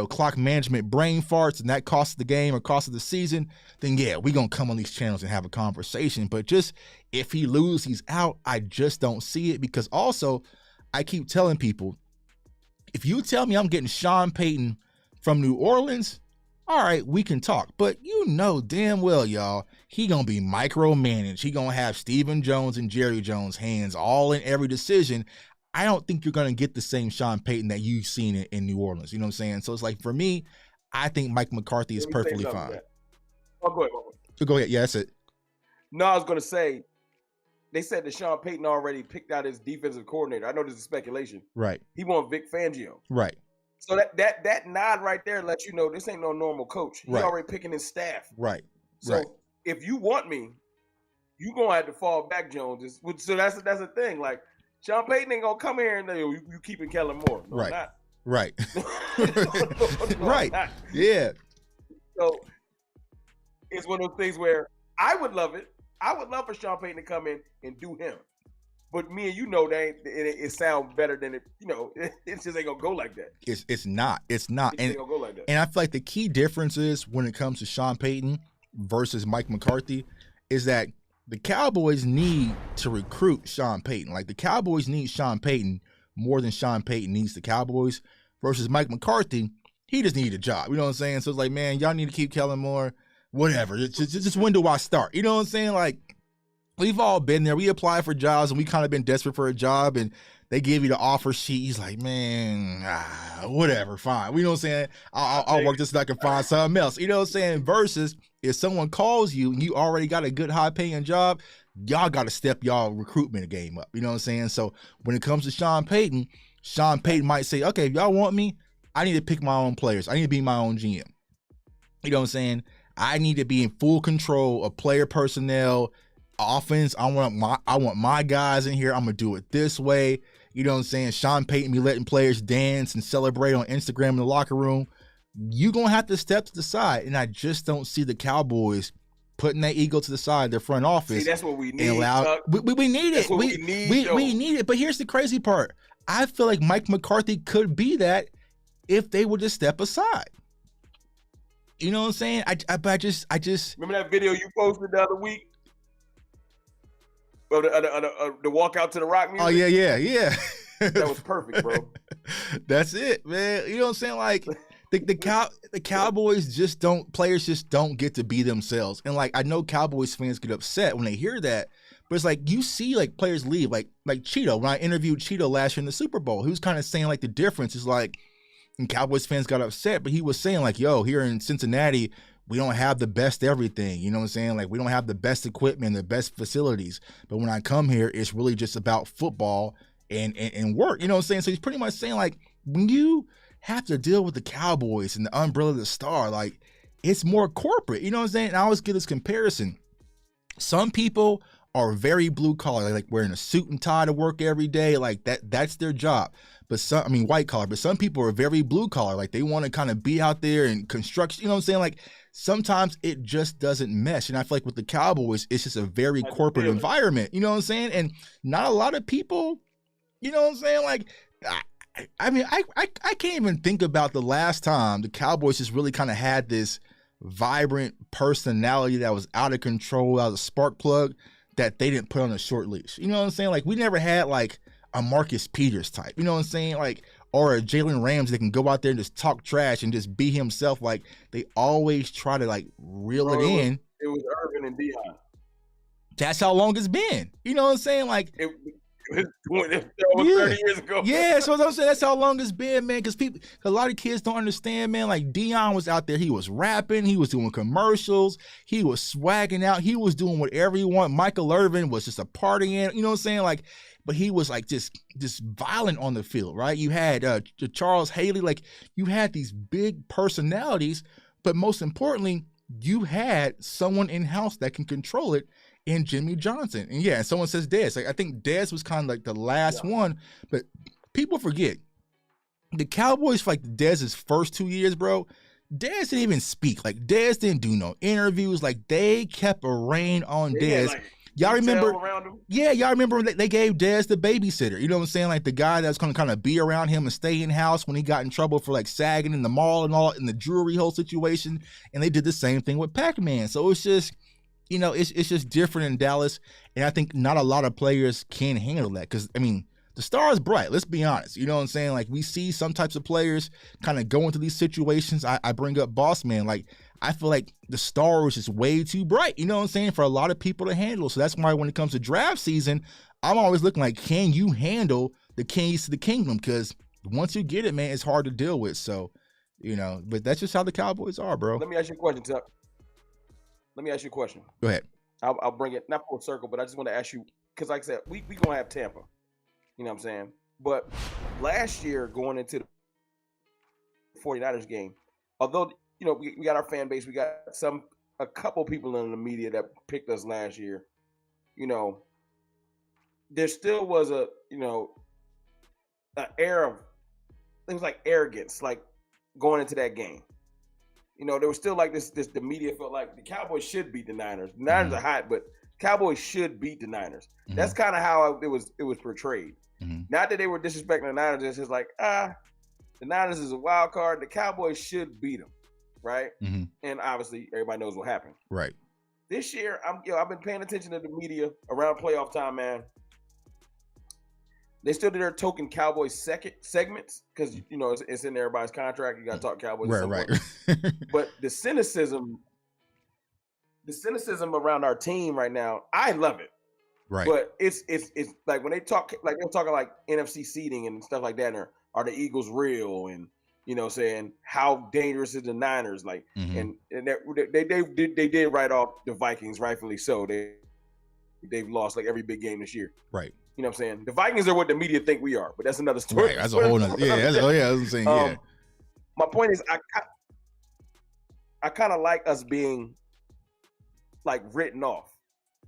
clock management brain farts and that costs the game or costs the season, then yeah, we're going to come on these channels and have a conversation. But just if he loses, he's out. I just don't see it, because also I keep telling people, if you tell me I'm getting Sean Payton from New Orleans, all right, we can talk. But you know damn well, y'all, he going to be micromanaged. He going to have Stephen Jones and Jerry Jones' hands all in every decision. I don't think you're going to get the same Sean Payton that you've seen in New Orleans. You know what I'm saying? So it's like, for me, I think Mike McCarthy is perfectly fine. Go ahead. So go ahead. Yeah, that's it. No, I was going to say, they said that Sean Payton already picked out his defensive coordinator. I know this is speculation. Right. He want Vic Fangio. Right. So that nod right there lets you know this ain't no normal coach. He's already picking his staff. Right. So if you want me, you going to have to fall back, Jones. So that's the thing. Like, Sean Payton ain't gonna come here and say, you keeping Kellen Moore. No, right. Not. Right. No, right. Not. Yeah. So it's one of those things where I would love it. I would love for Sean Payton to come in and do him. But me and it sounds better than it. It just ain't gonna go like that. It's not. It ain't gonna go like that. And I feel like the key difference is when it comes to Sean Payton versus Mike McCarthy is that the Cowboys need to recruit Sean Payton. Like, the Cowboys need Sean Payton more than Sean Payton needs the Cowboys, versus Mike McCarthy. He just needed a job. You know what I'm saying? So it's like, man, y'all need to keep Kellen Moore. Whatever. Just when do I start? You know what I'm saying? Like, we've all been there. We apply for jobs and we kind of been desperate for a job, and they give you the offer sheet. He's like, man, whatever, fine. You know what I'm saying? I'll work this so I can find something else. You know what I'm saying? Versus if someone calls you and you already got a good high-paying job, y'all got to step y'all recruitment game up. You know what I'm saying? So when it comes to Sean Payton might say, okay, if y'all want me, I need to pick my own players. I need to be my own GM. You know what I'm saying? I need to be in full control of player personnel, offense. I want my guys in here. I'm gonna do it this way. You know what I'm saying? Sean Payton be letting players dance and celebrate on Instagram in the locker room. You gonna have to step to the side, and I just don't see the Cowboys putting that ego to the side, their front office. See, that's what we need. We need it. We need it. But here's the crazy part. I feel like Mike McCarthy could be that if they would just step aside. You know what I'm saying? I just remember that video you posted the other week? The walk out to the rock music? Oh, yeah. That was perfect, bro. That's it, man. You know what I'm saying? Like, the Cowboys players just don't get to be themselves. And like, I know Cowboys fans get upset when they hear that, but it's like, you see like players leave, like Cheeto. When I interviewed Cheeto last year in the Super Bowl, he was kind of saying like the difference is like, and Cowboys fans got upset, but he was saying like, yo, here in Cincinnati, we don't have the best everything. You know what I'm saying? Like, we don't have the best equipment, the best facilities. But when I come here, it's really just about football and work. You know what I'm saying? So he's pretty much saying, like, when you have to deal with the Cowboys and the umbrella of the star, like, it's more corporate. You know what I'm saying? And I always get this comparison. Some people are very blue collar, like wearing a suit and tie to work every day, like that's their job. But white collar, but some people are very blue collar, like they want to kind of be out there in construction, you know what I'm saying? Like sometimes it just doesn't mesh. And I feel like with the Cowboys, it's just a very corporate environment, you know what I'm saying? And not a lot of people, you know what I'm saying? Like, I mean, I can't even think about the last time the Cowboys just really kind of had this vibrant personality that was out of control, out of spark plug, that they didn't put on a short leash. You know what I'm saying? Like, we never had like a Marcus Peters type, you know what I'm saying? Like, or a Jalen Ramsey that can go out there and just talk trash and just be himself. Like, they always try to like reel it in. It was Irvin and Dion. That's how long it's been. You know what I'm saying? Like, it was 30 years ago. Yeah, so I'm saying that's how long it's been, man. Because a lot of kids don't understand, man. Like Dion was out there, he was rapping, he was doing commercials, he was swagging out, he was doing whatever he wanted. Michael Irvin was just a partying, you know what I'm saying? Like, but he was like just violent on the field, right? You had Charles Haley, like you had these big personalities, but most importantly, you had someone in house that can control it. In Jimmy Johnson. And yeah, someone says Dez. Like, I think Dez was kind of like the last one, but people forget the Cowboys for like Dez's first 2 years, bro. Dez didn't even speak. Like, Dez didn't do no interviews. Like, they kept a rein on Dez. Like, y'all remember? Yeah, y'all remember they gave Dez the babysitter. You know what I'm saying? Like the guy that's gonna kind of be around him and stay in house when he got in trouble for like sagging in the mall and all in the jewelry whole situation. And they did the same thing with Pac-Man. So it's just, you know, it's just different in Dallas, and I think not a lot of players can handle that because, I mean, the star is bright. Let's be honest. You know what I'm saying? Like, we see some types of players kind of go into these situations. I bring up Boss Man. Like, I feel like the star is just way too bright, you know what I'm saying, for a lot of people to handle. So that's why when it comes to draft season, I'm always looking like, can you handle the keys to the kingdom? Because once you get it, man, it's hard to deal with. So, you know, but that's just how the Cowboys are, bro. Let me ask you a question, Tuck. Let me ask you a question. Go ahead. I'll bring it, not full circle, but I just want to ask you, because like I said, we going to have Tampa. You know what I'm saying? But last year, going into the 49ers game, although, you know, we got our fan base, we got a couple people in the media that picked us last year, you know, there still was an air of, it was like arrogance, like going into that game. You know, there was still like this, the media felt like the Cowboys should beat the Niners. The Niners are hot, but Cowboys should beat the Niners. Mm-hmm. That's kind of how it was portrayed. Mm-hmm. Not that they were disrespecting the Niners, it's just like, the Niners is a wild card. The Cowboys should beat them, right? Mm-hmm. And obviously, everybody knows what happened. Right. This year, I've been paying attention to the media around playoff time, man. They still did their token Cowboys segments because, you know, it's in everybody's contract. You got to talk Cowboys. Right. But the cynicism around our team right now, I love it. Right. But it's like when they talk, like they're talking like NFC seeding and stuff like that. Are the Eagles real? And, you know, saying how dangerous is the Niners? Like, and they did write off the Vikings, rightfully so. They've lost like every big game this year. Right. You know what I'm saying? The Vikings are what the media think we are, but that's another story. Right, that's a whole nother. Yeah, that's what I'm saying. Yeah. My point is, I kind of like us being like written off.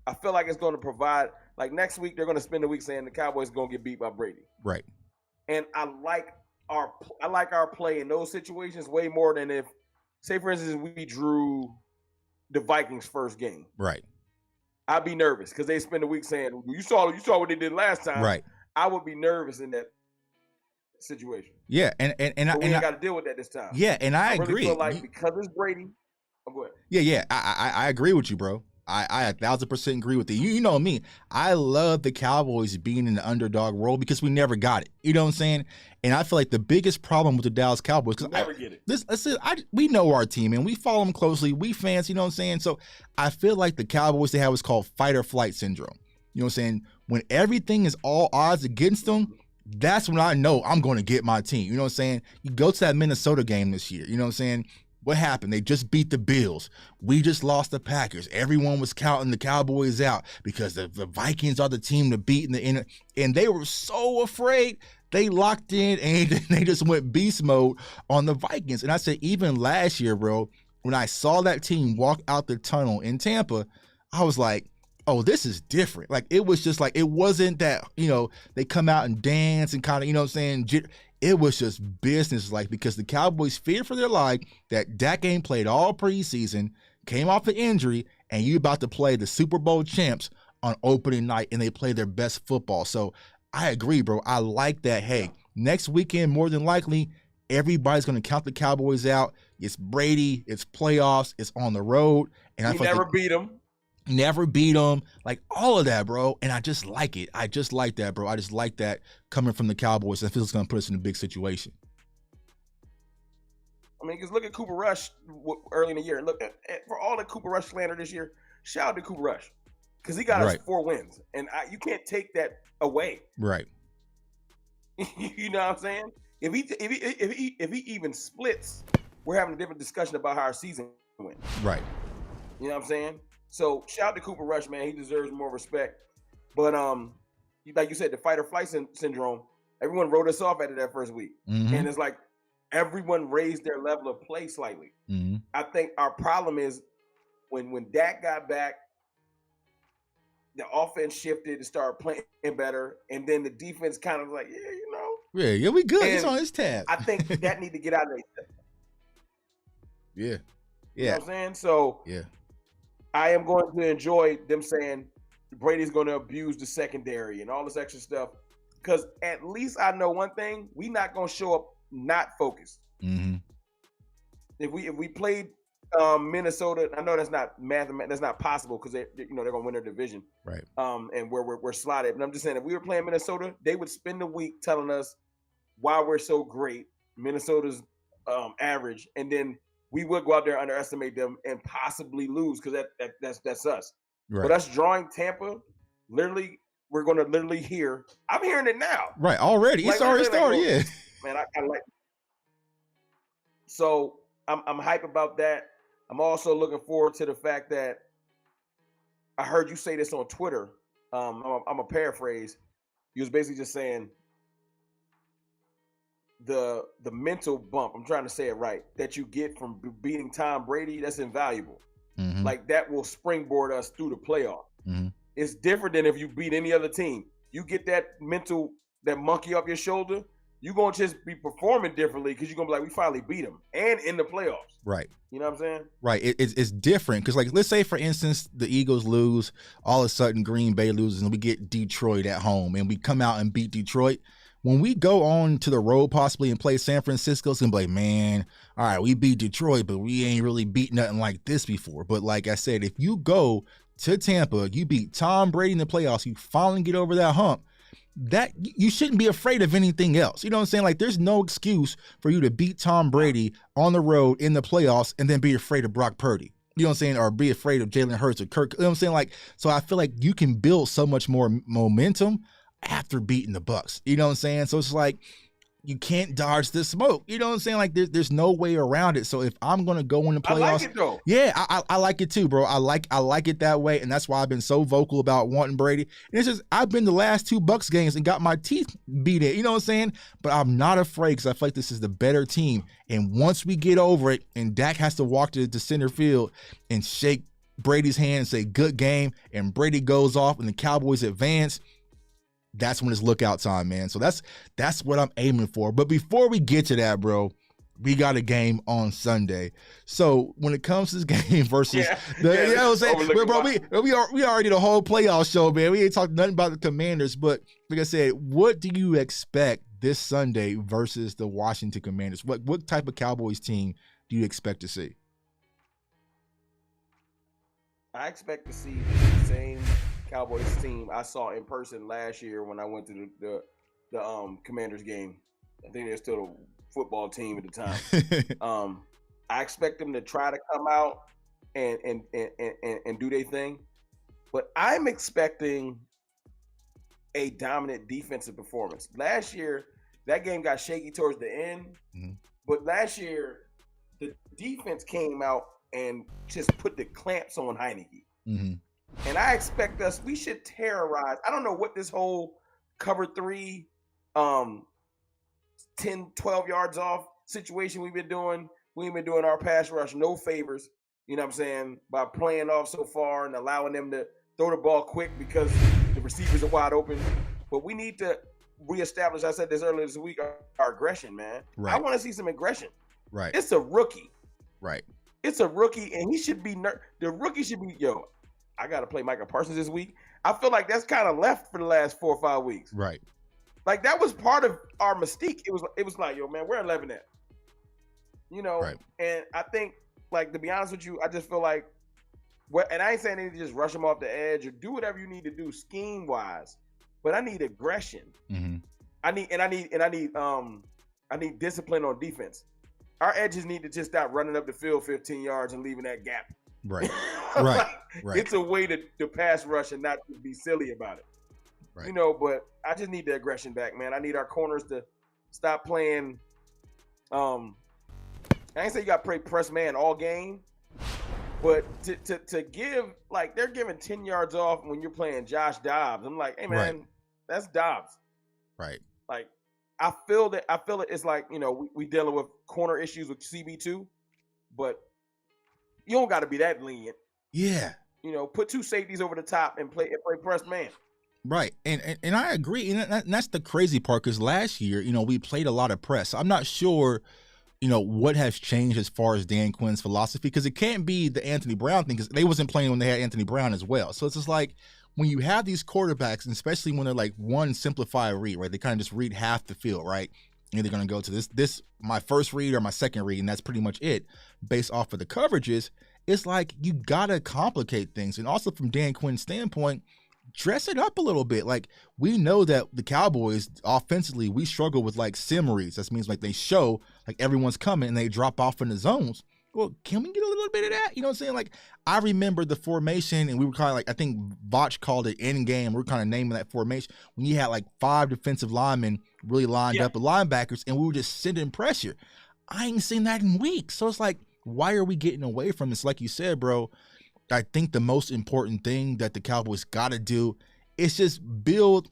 I feel like it's going to provide. Like next week, they're going to spend the week saying the Cowboys are going to get beat by Brady. Right. And I like our play in those situations way more than if, say, for instance, we drew the Vikings' first game. Right. I'd be nervous because they spend the week saying, you saw what they did last time. Right. I would be nervous in that situation. Yeah, and we ain't got to deal with that this time. Yeah, and I really agree. Feel like because it's Brady. Oh, go ahead. Yeah. I agree with you, bro. I 1,000% agree with you. You know me. I love the Cowboys being in the underdog role because we never got it. You know what I'm saying? And I feel like the biggest problem with the Dallas Cowboys, because never get it. We know our team and we follow them closely. We fans, you know what I'm saying? So I feel like the Cowboys, they have what's called fight or flight syndrome. You know what I'm saying? When everything is all odds against them, that's when I know I'm going to get my team. You know what I'm saying? You go to that Minnesota game this year. You know what I'm saying? What happened? They just beat the Bills. We just lost the Packers. Everyone was counting the Cowboys out because the Vikings are the team to beat and they were so afraid. They locked in and they just went beast mode on the Vikings. And I said, even last year, bro, when I saw that team walk out the tunnel in Tampa, I was like, oh, this is different. Like, it was just like, it wasn't that, they come out and dance and kind of, what I'm saying? It was just business-like because the Cowboys feared for their life that Dak ain't played all preseason, came off an injury, and you about to play the Super Bowl champs on opening night, and they play their best football. So I agree, bro. I like that. Hey, next weekend, more than likely, everybody's going to count the Cowboys out. It's Brady. It's playoffs. It's on the road. And we never beat them. Never beat them, like all of that, bro. And I just like it. I just like that, bro. I just like that coming from the Cowboys. I feel it's going to put us in a big situation. I mean, because look at Cooper Rush early in the year. Look at for all the Cooper Rush slander this year. Shout out to Cooper Rush because he got us 4 wins, and you can't take that away. Right. You know what I'm saying? If he even splits, we're having a different discussion about how our season went. Right. You know what I'm saying? So shout out to Cooper Rush, man. He deserves more respect. But like you said, the fight or flight syndrome, everyone wrote us off after that first week. Mm-hmm. And it's like everyone raised their level of play slightly. Mm-hmm. I think our problem is when Dak got back, the offense shifted to start playing better, and then the defense kind of like, Yeah, we good. It's on his tab. I think that need to get out of there. Yeah. You know what I'm saying? So yeah. I am going to enjoy them saying Brady's going to abuse the secondary and all this extra stuff because at least I know one thing: we not going to show up not focused. Mm-hmm. If we played Minnesota, I know that's not possible because they're going to win their division, right? And we're slotted. But I'm just saying, if we were playing Minnesota, they would spend the week telling us why we're so great, Minnesota's average, and then we would go out there, underestimate them, and possibly lose because that's us. Right. But us drawing Tampa, literally, we're going to literally hear. I'm hearing it now. Right, already. Like, it's already started. Yeah. Man, I like. So I'm hype about that. I'm also looking forward to the fact that I heard you say this on Twitter. I'm a paraphrase. You was basically just saying the mental bump, I'm trying to say it right, that you get from beating Tom Brady, that's invaluable. Mm-hmm. Like that will springboard us through the playoff. Mm-hmm. It's different than if you beat any other team. You get that monkey off your shoulder, you're going to just be performing differently because you're going to be like, we finally beat them and in the playoffs. Right. You know what I'm saying? Right. It's different because, like, let's say, for instance, the Eagles lose, all of a sudden Green Bay loses, and we get Detroit at home, and we come out and beat Detroit. When we go on to the road possibly and play San Francisco, it's going to be like, man, all right, we beat Detroit, but we ain't really beat nothing like this before. But like I said, if you go to Tampa, you beat Tom Brady in the playoffs, you finally get over that hump, that you shouldn't be afraid of anything else. You know what I'm saying? Like, there's no excuse for you to beat Tom Brady on the road in the playoffs and then be afraid of Brock Purdy. You know what I'm saying? Or be afraid of Jalen Hurts or Kirk. You know what I'm saying? Like, so I feel like you can build so much more momentum after beating the Bucs. You know what I'm saying? So it's like, you can't dodge the smoke. You know what I'm saying? Like, there's no way around it. So if I'm going to go in the playoffs, I like it though. Yeah, I like it too, bro. I like it that way. And that's why I've been so vocal about wanting Brady. And it's just, I've been the last 2 Bucs games and got my teeth beat in. You know what I'm saying? But I'm not afraid because I feel like this is the better team. And once we get over it and Dak has to walk to center field and shake Brady's hand and say, good game, and Brady goes off and the Cowboys advance, that's when it's lookout time, man. So that's what I'm aiming for. But before we get to that, bro, we got a game on Sunday. So when it comes to this game versus you know what I'm saying? Bro, we already did a whole playoff show, man. We ain't talked nothing about the Commanders, but like I said, what do you expect this Sunday versus the Washington Commanders? What type of Cowboys team do you expect to see? I expect to see the same Cowboys team I saw in person last year when I went to the Commanders game. I think they're still a football team at the time. I expect them to try to come out and do their thing, but I'm expecting a dominant defensive performance. Last year, that game got shaky towards the end, but last year defense came out and just put the clamps on Heineke. Mm-hmm. And I expect we should terrorize. I don't know what this whole cover 3, 10, 12 yards off situation we've been doing. We've been doing our pass rush no favors, you know what I'm saying, by playing off so far and allowing them to throw the ball quick because the receivers are wide open. But we need to reestablish, I said this earlier this week, our aggression, man. Right. I want to see some aggression. Right. It's a rookie. Right. It's a rookie, and he should be the rookie should be, I got to play Micah Parsons this week. I feel like that's kind of left for the last 4 or 5 weeks. Right. Like, that was part of our mystique. It was like, yo, man, we're 11 at. Right. And I think, like, to be honest with you, I just feel like, and I ain't saying they need to just rush them off the edge or do whatever you need to do scheme-wise, but I need aggression. Mm-hmm. I need discipline on defense. Our edges need to just stop running up the field 15 yards and leaving that gap. Right. Right. Right. It's a way to pass rush and not be silly about it. Right. But I just need the aggression back, man. I need our corners to stop playing. I ain't say you got to play press man all game, but to give, like, they're giving 10 yards off when you're playing Josh Dobbs. I'm like, hey, man, that's Dobbs. Right. Like, I feel it. It's like, we dealing with corner issues with CB2, but you don't got to be that lenient. Yeah. Put 2 safeties over the top and play press man. Right. And I agree. And that's the crazy part, because last year, we played a lot of press. I'm not sure, what has changed as far as Dan Quinn's philosophy, because it can't be the Anthony Brown thing, because they wasn't playing when they had Anthony Brown as well. So it's just like, when you have these quarterbacks, and especially when they're like one simplified read, right? They kind of just read half the field, right? And they're going to go to this my first read or my second read, and that's pretty much it based off of the coverages. It's like, you got to complicate things. And also from Dan Quinn's standpoint, dress it up a little bit. Like, we know that the Cowboys offensively, we struggle with like sim reads. That means like they show like everyone's coming and they drop off in the zones. Well, can we get a little bit of that? You know what I'm saying? Like, I remember the formation, and we were kind of like, I think Vach called it end game. We were kind of naming that formation when you had like 5 defensive linemen really lined up with linebackers, and we were just sending pressure. I ain't seen that in weeks. So it's like, why are we getting away from this? Like you said, bro, I think the most important thing that the Cowboys got to do is just build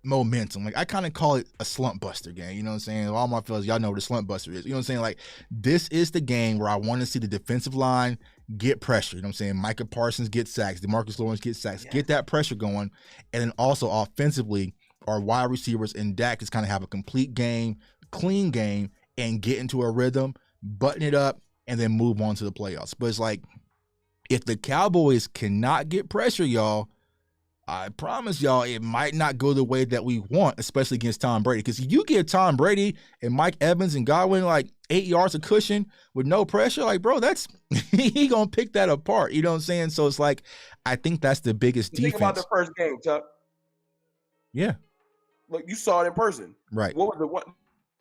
momentum. Like, I kind of call it a slump buster game. You know what I'm saying? All my fellas, y'all know what a slump buster is. You know what I'm saying? Like, this is the game where I want to see the defensive line get pressure. You know what I'm saying? Micah Parsons get sacks. DeMarcus Lawrence get sacks. Get that pressure going. And then also offensively, our wide receivers and Dak just kind of have a complete game, clean game, and get into a rhythm, button it up, and then move on to the playoffs. But it's like, if the Cowboys cannot get pressure, y'all, I promise y'all, it might not go the way that we want, especially against Tom Brady. Because you give Tom Brady and Mike Evans and Godwin like 8 yards of cushion with no pressure, like, bro, that's he gonna pick that apart. You know what I'm saying? So it's like, I think that's the biggest defense. Think about the first game, Chuck. Yeah. Look, you saw it in person. Right. What was the one?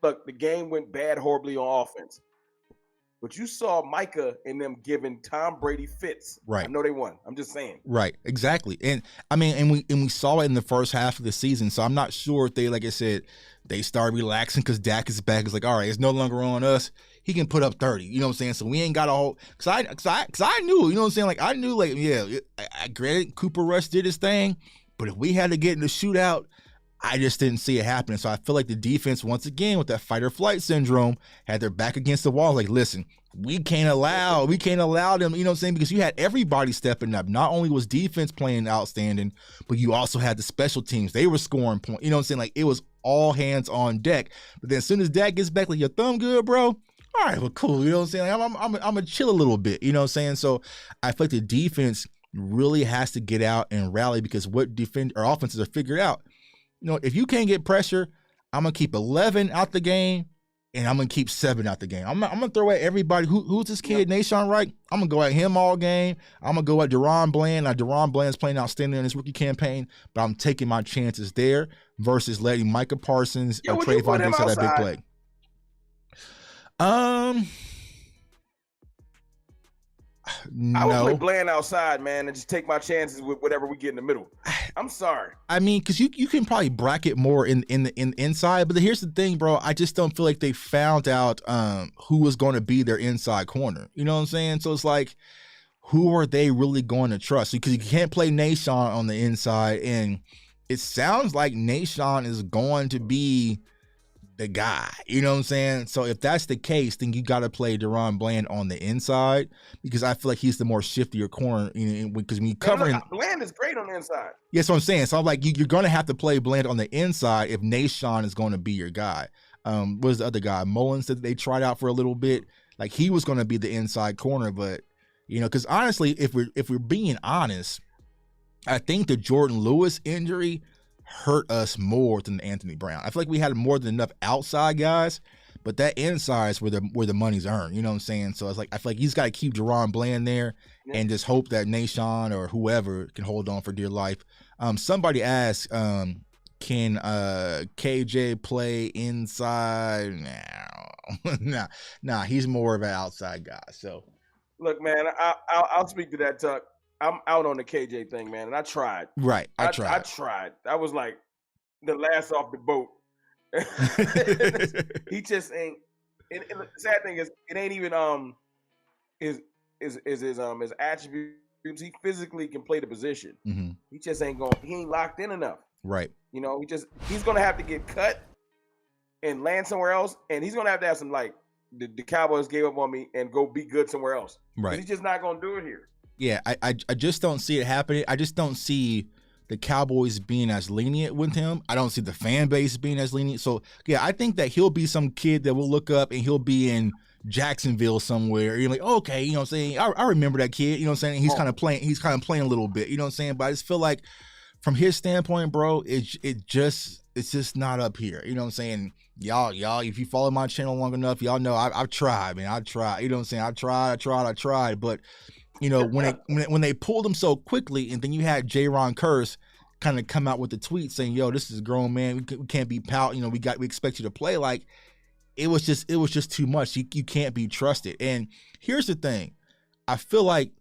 Look, the game went bad horribly on offense. But you saw Micah and them giving Tom Brady fits. Right. I know they won. I'm just saying. Right. Exactly. And I mean, and we saw it in the first half of the season. So I'm not sure if they, like I said, they started relaxing because Dak is back. It's like, all right, it's no longer on us. He can put up 30. You know what I'm saying? So we ain't got a whole, cause I knew, you know what I'm saying? Like, I knew, like, yeah, I granted Cooper Rush did his thing, but if we had to get in the shootout, I just didn't see it happening. So I feel like the defense, once again, with that fight or flight syndrome, had their back against the wall. Like, listen, we can't allow them, you know what I'm saying? Because you had everybody stepping up. Not only was defense playing outstanding, but you also had the special teams. They were scoring points. You know what I'm saying? Like, it was all hands on deck. But then as soon as Dak gets back, like, your thumb good, bro? All right, well, cool. You know what I'm saying? Like, I'm going to chill a little bit. You know what I'm saying? So I feel like the defense really has to get out and rally, because what offenses are figured out. You know, if you can't get pressure, I'm going to keep 11 out the game, and I'm going to keep 7 out the game. I'm going to throw at everybody. Who's this kid, Nashawn Wright? I'm going to go at him all game. I'm going to go at Deron Bland. Now, Deron Bland's playing outstanding in his rookie campaign, but I'm taking my chances there versus letting Micah Parsons or Trayvon Diggs have that big play. I would play No. Bland outside, man, and just take my chances with whatever we get in the middle. I'm sorry. I mean, because you can probably bracket more in the inside, but here's the thing, bro. I just don't feel like they found out who was going to be their inside corner. You know what I'm saying? So it's like, who are they really going to trust? Because you can't play Nahshon on the inside, and it sounds like Nahshon is going to be the guy. You know what I'm saying? So if that's the case, then you got to play DaRon Bland on the inside, because I feel like he's the more shiftier corner. Because when you covering, Bland is great on the inside. Yes, what I'm saying. So I'm like, you're going to have to play Bland on the inside if Nahshon is going to be your guy. What was the other guy? Mullins that they tried out for a little bit. Like, he was going to be the inside corner, but because honestly, if we're being honest, I think the Jordan Lewis injury hurt us more than Anthony Brown. I feel like we had more than enough outside guys, but that inside is where the money's earned. You know what I'm saying? So it's like, I feel like he's got to keep DaRon Bland there and just hope that Nahshon or whoever can hold on for dear life. Somebody asked, can KJ play inside? No. Nah, he's more of an outside guy. So look, man, I'll speak to that, Tuck. I'm out on the KJ thing, man, and I tried. Right, I tried. I tried. That was like the last off the boat. He just ain't. And the sad thing is, it ain't even his attributes. He physically can play the position. Mm-hmm. He just ain't going. He ain't locked in enough. Right. He's gonna have to get cut and land somewhere else, and he's gonna have some, like, the Cowboys gave up on me and go be good somewhere else. Right. He's just not gonna do it here. Yeah, I just don't see it happening. I just don't see the Cowboys being as lenient with him. I don't see the fan base being as lenient. So, yeah, I think that he'll be some kid that we'll look up and he'll be in Jacksonville somewhere. You're like, okay, you know what I'm saying? I remember that kid. You know what I'm saying? He's kind of playing a little bit. You know what I'm saying? But I just feel like from his standpoint, bro, it's just not up here. You know what I'm saying? Y'all, if you follow my channel long enough, y'all know I've tried, man. I tried. You know what I'm saying? I tried. But when they pulled him so quickly, and then you had Jaron Curse kind of come out with the tweet saying, "Yo, this is a grown man. We can't be pout. We expect you to play." Like, it was just too much. You can't be trusted. And here's the thing, I feel like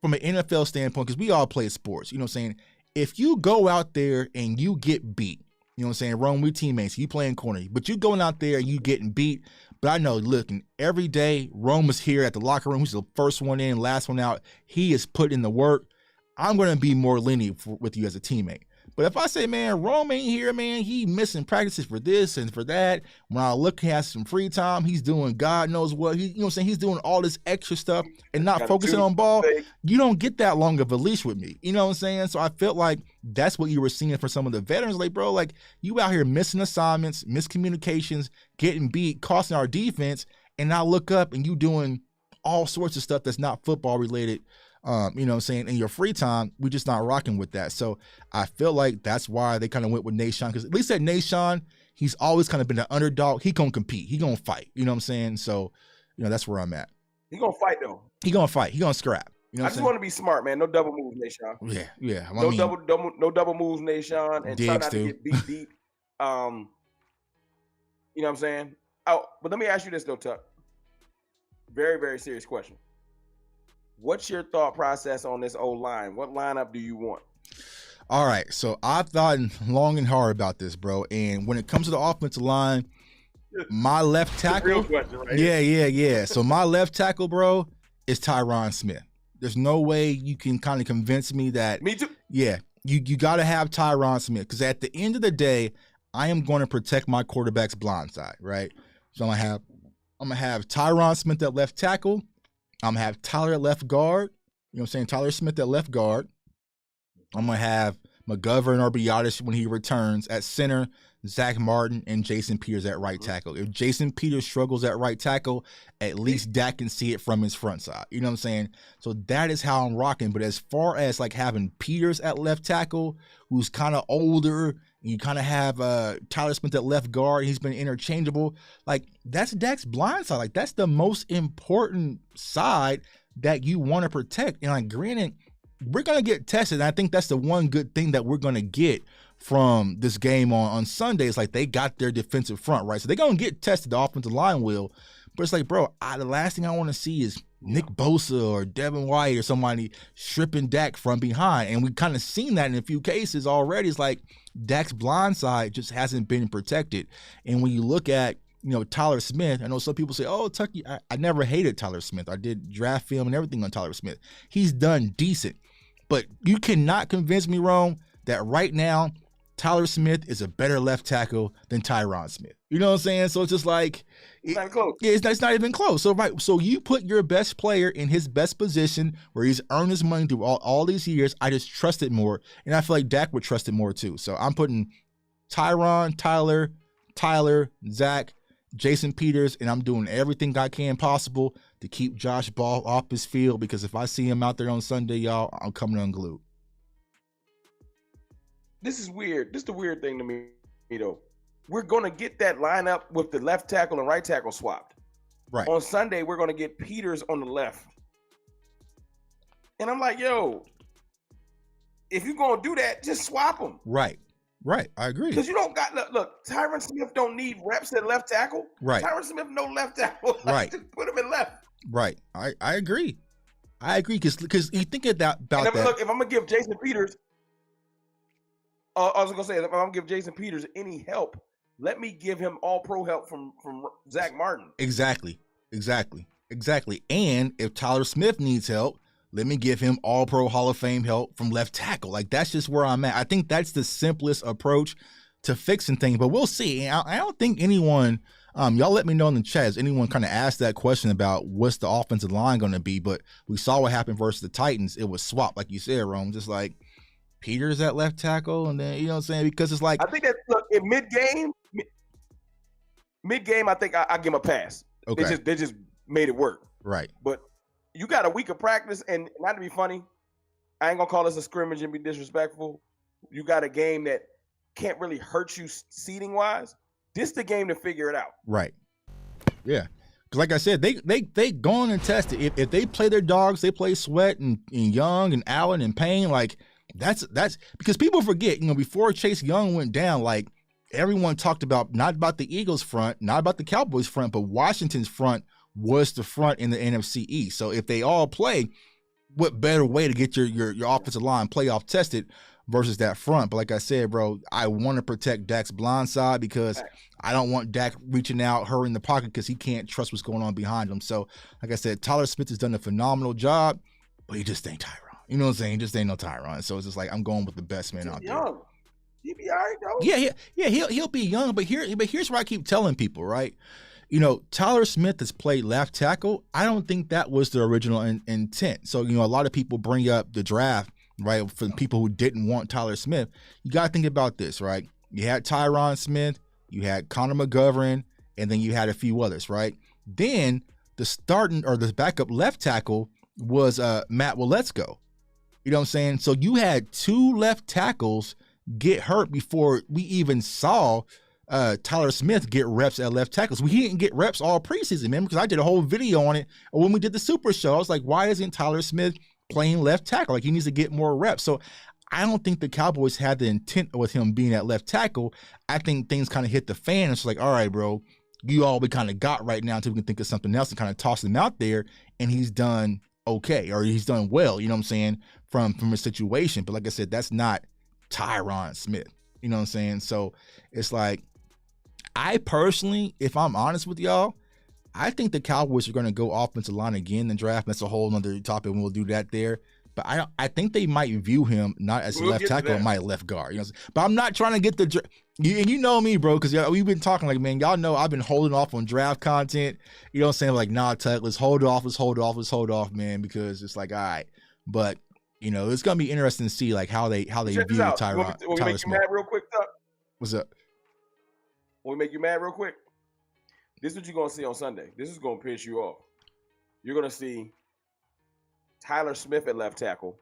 from an NFL standpoint, because we all play sports, you know what I'm saying? If you go out there and you get beat, you know what I'm saying? Rome, we teammates, you playing corner, but you going out there and you getting beat. But I know, looking every day, Rome is here at the locker room. He's the first one in, last one out. He is put in the work. I'm going to be more lenient with you as a teammate. But if I say, man, Rome ain't here, man, he missing practices for this and for that. When I look, he has some free time. He's doing God knows what. You know what I'm saying? He's doing all this extra stuff and not focusing on ball. You don't get that long of a leash with me. You know what I'm saying? So I felt like that's what you were seeing for some of the veterans. Like, bro, like, you out here missing assignments, miscommunications, getting beat, costing our defense, and I look up and you doing all sorts of stuff that's not football related. You know what I'm saying? In your free time, we're just not rocking with that. So I feel like that's why they kind of went with Nahshon, because at least at Nahshon, he's always kind of been an underdog. He gonna compete. He gonna fight. You know what I'm saying? So, that's where I'm at. He gonna fight though. He gonna fight. He gonna scrap. You know I just want to be smart, man. No double moves, Nahshon. Yeah. No double moves, Nahshon, and try not to get beat deep. You know what I'm saying? Oh, but let me ask you this though, Tuck. Very, very serious question. What's your thought process on this O-line? What lineup do you want? All right, so I've thought long and hard about this, bro. And when it comes to the offensive line, my left tackle. Real question, right? Yeah. So my left tackle, bro, is Tyron Smith. There's no way you can kind of convince me that. Me too. Yeah, you got to have Tyron Smith, because at the end of the day, I am going to protect my quarterback's blind side, right? So I'm gonna have Tyron Smith at left tackle. I'm going to have Tyler at left guard. You know what I'm saying? Tyler Smith at left guard. I'm going to have McGovern or Biotis when he returns at center, Zach Martin and Jason Peters at right tackle. If Jason Peters struggles at right tackle, at least Dak can see it from his front side. You know what I'm saying? So that is how I'm rocking. But as far as like having Peters at left tackle, who's kind of older, you kind of have Tyler Smith at left guard. He's been interchangeable. Like, that's Dak's blind side. Like, that's the most important side that you want to protect. And, like, granted, we're going to get tested. And I think that's the one good thing that we're going to get from this game on Sunday. It's like they got their defensive front, right? So they're going to get tested, the offensive line will. But it's like, bro, the last thing I want to see is Nick Bosa or Devin White or somebody stripping Dak from behind. And we kind of seen that in a few cases already. It's like Dak's blind side just hasn't been protected. And when you look at, Tyler Smith, I know some people say, oh, Tucky, I never hated Tyler Smith. I did draft film and everything on Tyler Smith. He's done decent. But you cannot convince me, Rome, that right now Tyler Smith is a better left tackle than Tyron Smith. You know what I'm saying? So it's just like it's not close. It's not even close. So you put your best player in his best position where he's earned his money through all these years. I just trust it more, and I feel like Dak would trust it more too. So I'm putting Tyron, Tyler, Zach, Jason Peters, and I'm doing everything I can possible to keep Josh Ball off his field, because if I see him out there on Sunday, y'all, I'm coming unglued. This is weird. This is the weird thing to me, though. We're going to get that lineup with the left tackle and right tackle swapped. Right. On Sunday, we're going to get Peters on the left. And I'm like, yo, if you're going to do that, just swap them. Right. I agree. Because you don't got, look, Tyron Smith don't need reps at left tackle. Right. Tyron Smith no left tackle. Right. Just put him in left. Right. I agree. Because you think about that. Look, if I'm going to give Jason Peters, I was going to say, if I'm going to give Jason Peters any help, let me give him all-pro help from Zach Martin. Exactly. And if Tyler Smith needs help, let me give him all-pro Hall of Fame help from left tackle. Like, that's just where I'm at. I think that's the simplest approach to fixing things, but we'll see. And I don't think anyone, y'all let me know in the chat, has anyone kind of asked that question about what's the offensive line going to be, but we saw what happened versus the Titans. It was swapped, like you said, Rome, just like Peters at left tackle, and then, you know what I'm saying, because it's like, I think that, look, in mid-game, I think I give him a pass. Okay. They just made it work. Right. But you got a week of practice, and not to be funny, I ain't gonna call this a scrimmage and be disrespectful. You got a game that can't really hurt you seeding wise. This the game to figure it out. Right. Yeah. Because like I said, they gone and tested. If they play their dogs, they play Sweat and Young and Allen and Payne, like that's because people forget, before Chase Young went down, like everyone talked about, not about the Eagles front, not about the Cowboys front, but Washington's front was the front in the NFC East. So if they all play, what better way to get your offensive line playoff tested versus that front? But like I said, bro, I want to protect Dak's blind side because I don't want Dak reaching out, her in the pocket, because he can't trust what's going on behind him. So like I said, Tyler Smith has done a phenomenal job, but he just ain't Tyron. You know what I'm saying? He just ain't no Tyron. So it's just like, I'm going with the best man out there. He be all right, though. Yeah, he'll be young, but here's what I keep telling people, right? Tyler Smith has played left tackle. I don't think that was the original intent. So, a lot of people bring up the draft, right, for the people who didn't want Tyler Smith. You got to think about this, right? You had Tyron Smith, you had Connor McGovern, and then you had a few others, right? Then the starting or the backup left tackle was Matt Waletzko. You know what I'm saying? So you had two left tackles get hurt before we even saw Tyler Smith get reps at left tackles. He didn't get reps all preseason, man, because I did a whole video on it when we did the Super Show. I was like, why isn't Tyler Smith playing left tackle? Like, he needs to get more reps. So I don't think the Cowboys had the intent with him being at left tackle. I think things kind of hit the fan. It's like, all right, bro, you all we kind of got right now until we can think of something else, and kind of toss him out there, and he's done okay, or he's done well, you know what I'm saying, from a situation. But like I said, that's not Tyron Smith. You know what I'm saying? So it's like, I personally, if I'm honest with y'all, I think the Cowboys are going to go offensive line again in the draft. That's a whole other topic, and we'll do that there. But I think they might view him not as a left tackle, or might left guard. You know, but I'm not trying to get the you know me, bro, because we've been talking, like, man, y'all know I've been holding off on draft content. You know what I'm saying? Like, nah, Tuck, let's hold off, man, because it's like, all right. But it's gonna be interesting to see like how they view Tyler Smith. Make you mad real quick, Tuck? What's up? Will we make you mad real quick? This is what you're going to see on Sunday. This is going to piss you off. You're going to see Tyler Smith at left tackle.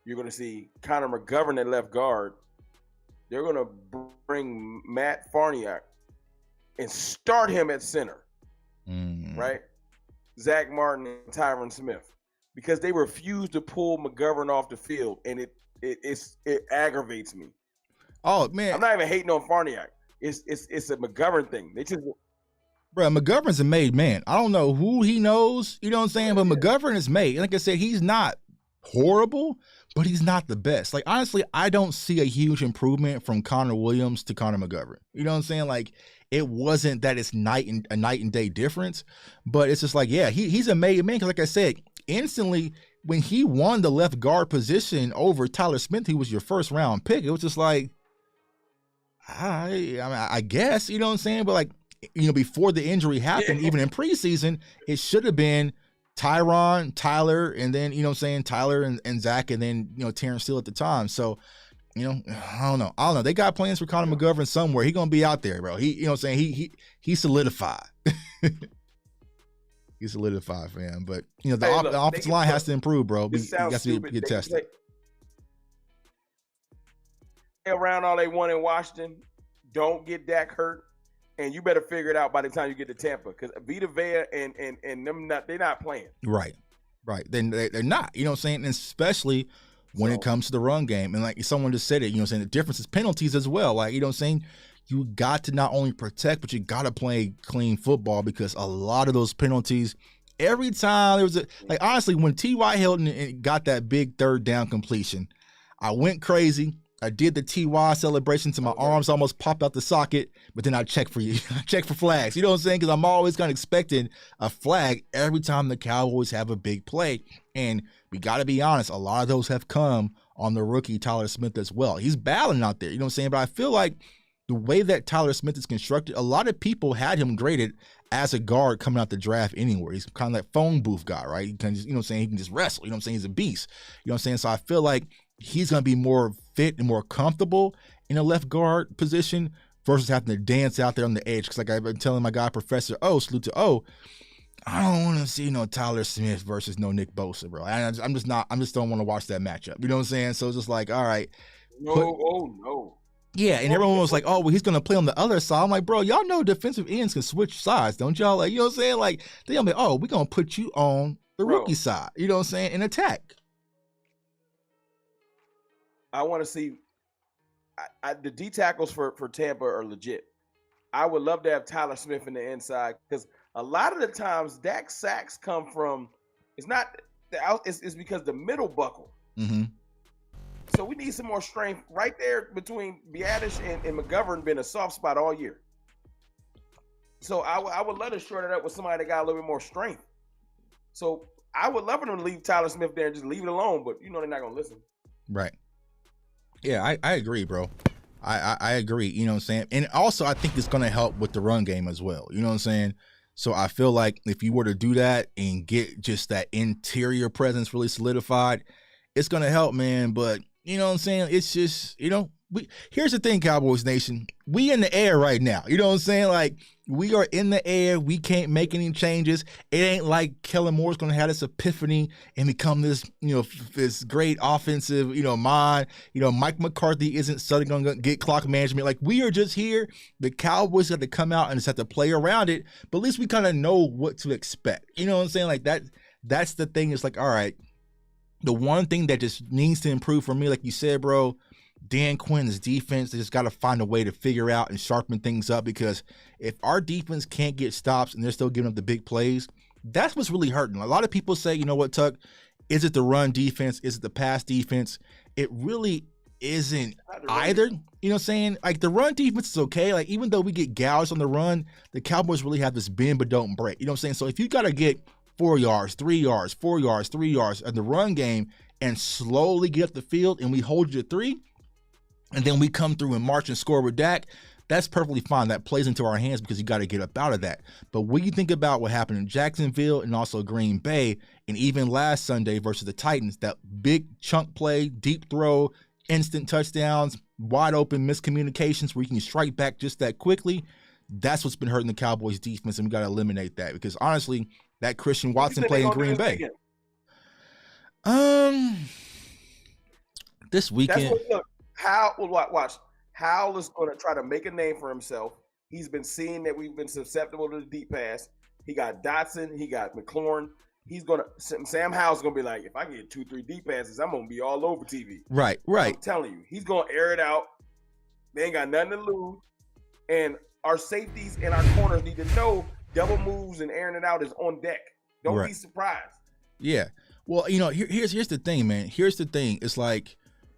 You're going to see Connor McGovern at left guard. They're going to bring Matt Farniak and start him at center. Right? Zach Martin and Tyron Smith. Because they refuse to pull McGovern off the field, and it aggravates me. Oh, man. I'm not even hating on Farniak. It's a McGovern thing. Bro, McGovern's a made man. I don't know who he knows, you know what I'm saying? But McGovern is made. Like I said, he's not horrible, but he's not the best. Like, honestly, I don't see a huge improvement from Connor Williams to Connor McGovern. You know what I'm saying? Like, it wasn't that it's a night and day difference, but it's just like, yeah, he's a made man. Because like I said, instantly, when he won the left guard position over Tyler Smith, who was your first round pick, it was just like, I guess, you know what I'm saying? But like, you know, before the injury happened, even in preseason, it should have been Tyron, Tyler, and then, you know what I'm saying, Tyler and Zach, and then, you know, Terrence Steele at the time. So, you know, I don't know. They got plans for Connor McGovern somewhere. He gonna be out there, bro. He, you know what I'm saying, he solidified. He's solidified, fam. But, you know, the offensive line has to improve, bro. He has to get tested. Around all they want in Washington, don't get Dak hurt. And you better figure it out by the time you get to Tampa, because Vita Vea and them they're not playing. Right. Then they're not. You know what I'm saying? And especially when it comes to the run game. And like someone just said it, you know what I'm saying? The difference is penalties as well. Like, you know what I'm saying? You got to not only protect, but you got to play clean football, because a lot of those penalties, every time there was like, honestly, when T.Y. Hilton got that big third down completion, I went crazy. I did the TY celebration till my arms almost popped out the socket, but then I checked for flags. You know what I'm saying? Because I'm always kind of expecting a flag every time the Cowboys have a big play. And we got to be honest, a lot of those have come on the rookie Tyler Smith as well. He's battling out there, you know what I'm saying? But I feel like the way that Tyler Smith is constructed, a lot of people had him graded as a guard coming out the draft anywhere. He's kind of that phone booth guy, right? He can just, you know what I'm saying? He can just wrestle. You know what I'm saying? He's a beast. You know what I'm saying? So I feel like he's going to be more fit and more comfortable in a left guard position versus having to dance out there on the edge. Because like I've been telling my guy, Professor O, salute to O, I don't want to see no Tyler Smith versus no Nick Bosa, bro. I just don't want to watch that matchup. You know what I'm saying? So it's just like, all right. No. Yeah, and everyone was like, oh, well, he's going to play on the other side. I'm like, bro, y'all know defensive ends can switch sides, don't y'all? Like, you know what I'm saying? Like, they're going to be, oh, we're going to put you on the rookie side. You know what I'm saying? And attack. I want to see the D tackles for Tampa are legit. I would love to have Tyler Smith in the inside, because a lot of the times Dak's sacks come from it's because the middle buckle. Mm-hmm. So we need some more strength right there between Biadasz and McGovern. Been a soft spot all year. So I would love to short it up with somebody that got a little bit more strength. So I would love for them to leave Tyler Smith there and just leave it alone, but you know they're not gonna listen. Right. Yeah, I agree, bro. I agree, you know what I'm saying? And also, I think it's going to help with the run game as well, you know what I'm saying? So I feel like if you were to do that and get just that interior presence really solidified, it's going to help, man. But, you know what I'm saying? It's just, you know, here's the thing, Cowboys Nation. We in the air right now, you know what I'm saying? Like, we are in the air. We can't make any changes. It ain't like Kellen Moore's going to have this epiphany and become this, you know, this great offensive, you know, mind. You know, Mike McCarthy isn't suddenly going to get clock management. Like, we are just here. The Cowboys have to come out and just have to play around it. But at least we kind of know what to expect. You know what I'm saying? Like, that's the thing. It's like, all right, the one thing that just needs to improve for me, like you said, bro, Dan Quinn's defense, they just got to find a way to figure out and sharpen things up, because if our defense can't get stops and they're still giving up the big plays, that's what's really hurting. A lot of people say, you know what, Tuck, is it the run defense? Is it the pass defense? It really isn't either. You know what I'm saying? Like, the run defense is okay. Like, even though we get gouged on the run, the Cowboys really have this bend but don't break. You know what I'm saying? So if you got to get 4 yards, 3 yards, 4 yards, 3 yards in the run game and slowly get up the field and we hold you to 3, and then we come through and march and score with Dak, that's perfectly fine. That plays into our hands because you got to get up out of that. But when you think about what happened in Jacksonville and also Green Bay, and even last Sunday versus the Titans, that big chunk play, deep throw, instant touchdowns, wide open miscommunications where you can strike back just that quickly, that's what's been hurting the Cowboys defense, and we got to eliminate that, because honestly, that Christian Watson play in Green Bay. This weekend. Watch. Howell is going to try to make a name for himself. He's been seeing that we've been susceptible to the deep pass. He got Dotson. He got McLaurin. Sam Howell's going to be like, if I get 2-3 deep passes, I'm going to be all over TV. Right. I'm telling you. He's going to air it out. They ain't got nothing to lose. And our safeties and our corners need to know double moves and airing it out is on deck. Don't be surprised. Yeah. Well, here's the thing, man. Here's the thing. It's like,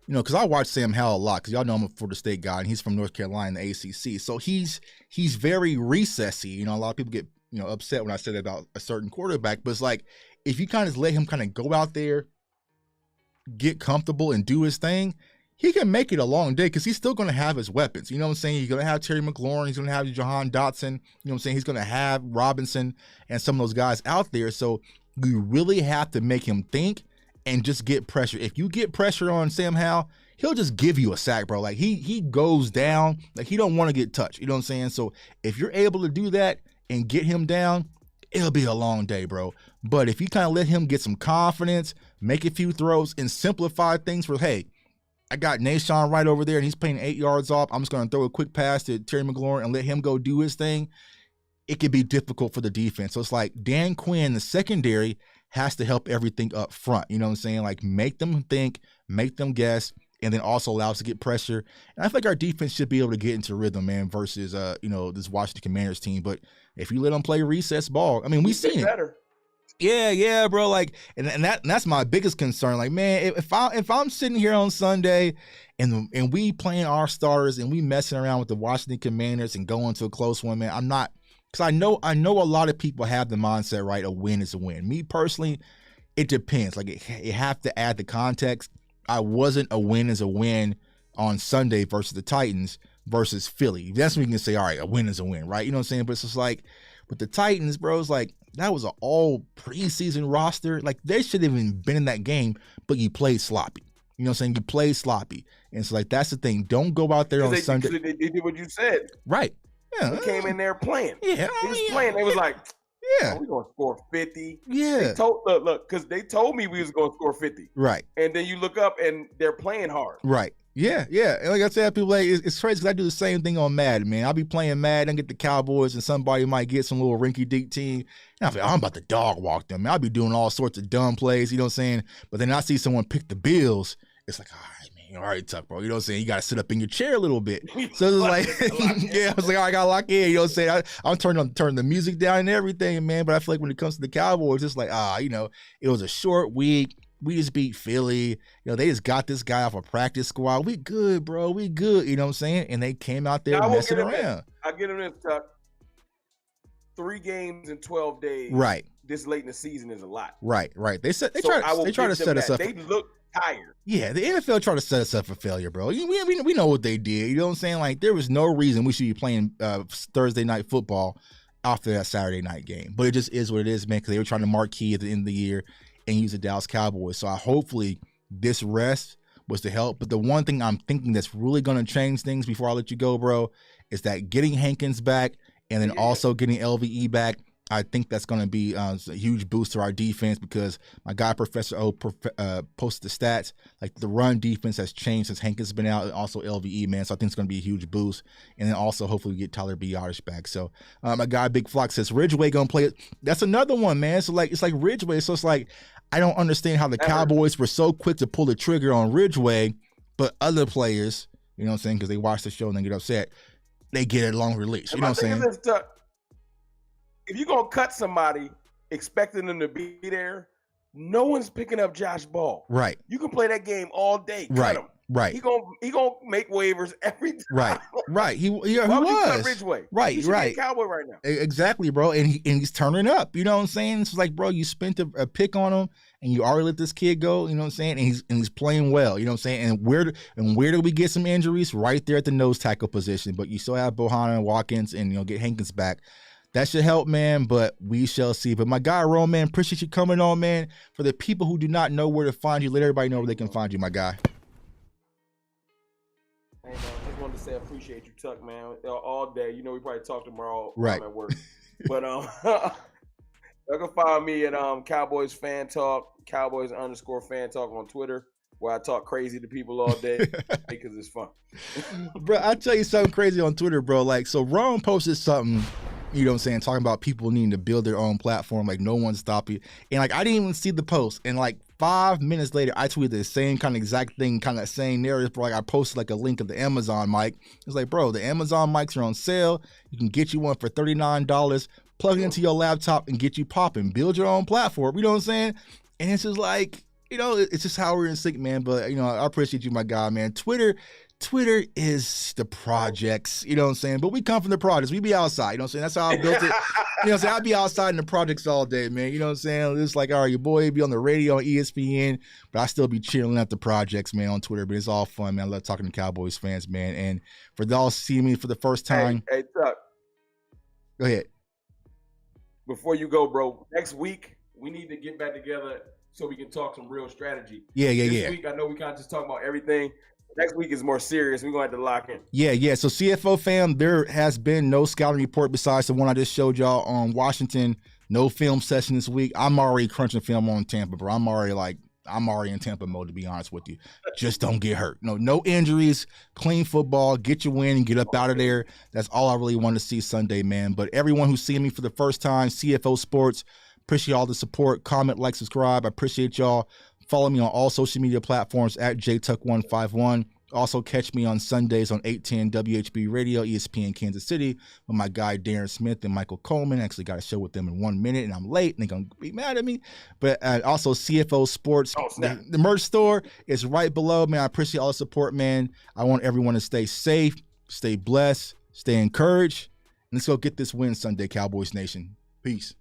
because I watch Sam Howell a lot, because y'all know I'm a Florida State guy, and he's from North Carolina, the ACC. So he's very recessy. A lot of people get upset when I said about a certain quarterback, but it's like if you kind of let him kind of go out there, get comfortable, and do his thing, he can make it a long day because he's still going to have his weapons. You know what I'm saying? He's going to have Terry McLaurin. He's going to have Jahan Dotson. You know what I'm saying? He's going to have Robinson and some of those guys out there. So you really have to make him think and just get pressure. If you get pressure on Sam Howell, he'll just give you a sack, bro. Like he goes down. Like he don't want to get touched. You know what I'm saying? So if you're able to do that and get him down, it'll be a long day, bro. But if you kind of let him get some confidence, make a few throws, and simplify things for, hey, I got Nashawn right over there, and he's playing 8 yards off. I'm just going to throw a quick pass to Terry McLaurin and let him go do his thing. It could be difficult for the defense. So it's like Dan Quinn, the secondary, has to help everything up front. You know what I'm saying? Like make them think, make them guess, and then also allow us to get pressure. And I think our defense should be able to get into rhythm, man, versus, this Washington Commanders team. But if you let them play recess ball, I mean, we've seen it. Better. Yeah, bro. Like, and that's my biggest concern. Like, man, if I'm sitting here on Sunday and we playing our starters and we messing around with the Washington Commanders and going to a close one, man, I'm not, because I know a lot of people have the mindset, right? A win is a win. Me personally, it depends. Like, you have to add the context. I wasn't a win is a win on Sunday versus the Titans versus Philly. That's when you can say, all right, a win is a win, right? You know what I'm saying? But it's just like with the Titans, bro, it's like that was an all preseason roster. Like they should have even been in that game, but you played sloppy. You know what I'm saying? You played sloppy. And it's like, that's the thing. Don't go out there on Sunday. They did what you said. Right. Yeah. They came in there playing. Yeah. They was playing. They was like, yeah, we're going to score 50. Yeah. They told, look, because they told me we was going to score 50. Right. And then you look up and they're playing hard. Right. Yeah. And like I said, people like, it's crazy because I do the same thing on Madden, man. I'll be playing Madden and get the Cowboys and somebody might get some little rinky-dink team. And I'll be like, I'm about to dog walk them. Man, I'll be doing all sorts of dumb plays, you know what I'm saying? But then I see someone pick the Bills. It's like, all right, man, all right, Tuck, bro. You know what I'm saying? You got to sit up in your chair a little bit. So it's like, yeah, I was like, all right, I got to lock in. You know what I'm saying? I'm turning the music down and everything, man. But I feel like when it comes to the Cowboys, it's like, it was a short week. We just beat Philly. They just got this guy off a practice squad. We good, bro. We good. You know what I'm saying? And they came out there messing around. I get them this, Tuck. 3 games in 12 days. Right. This late in the season is a lot. Right. They try to set us up. They look tired. Yeah, the NFL tried to set us up for failure, bro. We know what they did. You know what I'm saying? Like, there was no reason we should be playing Thursday night football after that Saturday night game. But it just is what it is, man, because they were trying to marquee at the end of the year and use the Dallas Cowboys. So hopefully this rest was to help. But the one thing I'm thinking that's really going to change things before I let you go, bro, is that getting Hankins back and then also getting LVE back. I think that's going to be a huge boost to our defense because my guy, Professor O, posted the stats. Like the run defense has changed since Hankins has been out, and also LVE, man. So I think it's going to be a huge boost. And then also hopefully we get Tyler Biadasz back. So my guy, Big Flock, says Ridgeway going to play it. That's another one, man. So like it's like Ridgeway. So it's like I don't understand how the Cowboys were so quick to pull the trigger on Ridgeway, but other players, you know what I'm saying, because they watch the show and they get upset, they get a long release. You know what I'm saying? If you're going to cut somebody expecting them to be there, no one's picking up Josh Ball. Right. You can play that game all day. Cut him. Right. He gonna make waivers every time. Right. He was. You cut Ridgeway? Right. He should be a Cowboy right now. Exactly, bro. And he's turning up. You know what I'm saying? It's like, bro, you spent a pick on him, and you already let this kid go. You know what I'm saying? And he's playing well. You know what I'm saying? And where do we get some injuries? Right there at the nose tackle position. But you still have Bohanna and Watkins, and get Hankins back. That should help, man, but we shall see. But my guy, Roman, appreciate you coming on, man. For the people who do not know where to find you, let everybody know where they can find you, my guy. Hey, man, just wanted to say I appreciate you, Tuck, man, all day. We probably talk tomorrow right. at work. But you can find me at Cowboys Fan Talk, Cowboys_Fan Talk on Twitter, where I talk crazy to people all day because it's fun. Bro, I'll tell you something crazy on Twitter, bro. Like, so Rome posted something, you know what I'm saying, talking about people needing to build their own platform, like no one's stopping you. And like I didn't even see the post. And like 5 minutes later, I tweeted the same kind of exact thing, kind of same narrative. Like I posted like a link of the Amazon mic. It's like, bro, the Amazon mics are on sale. You can get you one for $39 plug it into your laptop and get you popping. Build your own platform. You know what I'm saying? And it's just like, it's just how we're in sync, man. But, I appreciate you, my guy, man. Twitter is the projects, you know what I'm saying? But we come from the projects. We be outside, you know what I'm saying? That's how I built it. You know what I'm saying? I'll be outside in the projects all day, man. You know what I'm saying? It's like, all right, your boy be on the radio on ESPN, but I still be chilling at the projects, man, on Twitter. But it's all fun, man. I love talking to Cowboys fans, man. And for those seeing me for the first time. Hey, Tuck. Go ahead. Before you go, bro, next week, we need to get back together so we can talk some real strategy. Yeah. This week, I know we kind of just talk about everything. Next week is more serious. We're going to have to lock in. Yeah. So CFO fam, there has been no scouting report besides the one I just showed y'all on Washington. No film session this week. I'm already crunching film on Tampa, bro. I'm already in Tampa mode, to be honest with you. Just don't get hurt. No injuries, clean football, get your win and get up out of there. That's all I really want to see Sunday, man. But everyone who's seeing me for the first time, CFO Sports, appreciate all the support. Comment, like, subscribe. I appreciate y'all. Follow me on all social media platforms at JTuck151. Also catch me on Sundays on 810 WHB Radio, ESPN Kansas City, with my guy Darren Smith and Michael Coleman. Actually got a show with them in 1 minute, and I'm late, and they're going to be mad at me. But also CFO Sports, the merch store is right below, man. I appreciate all the support, man. I want everyone to stay safe, stay blessed, stay encouraged. And let's go get this win Sunday, Cowboys Nation. Peace.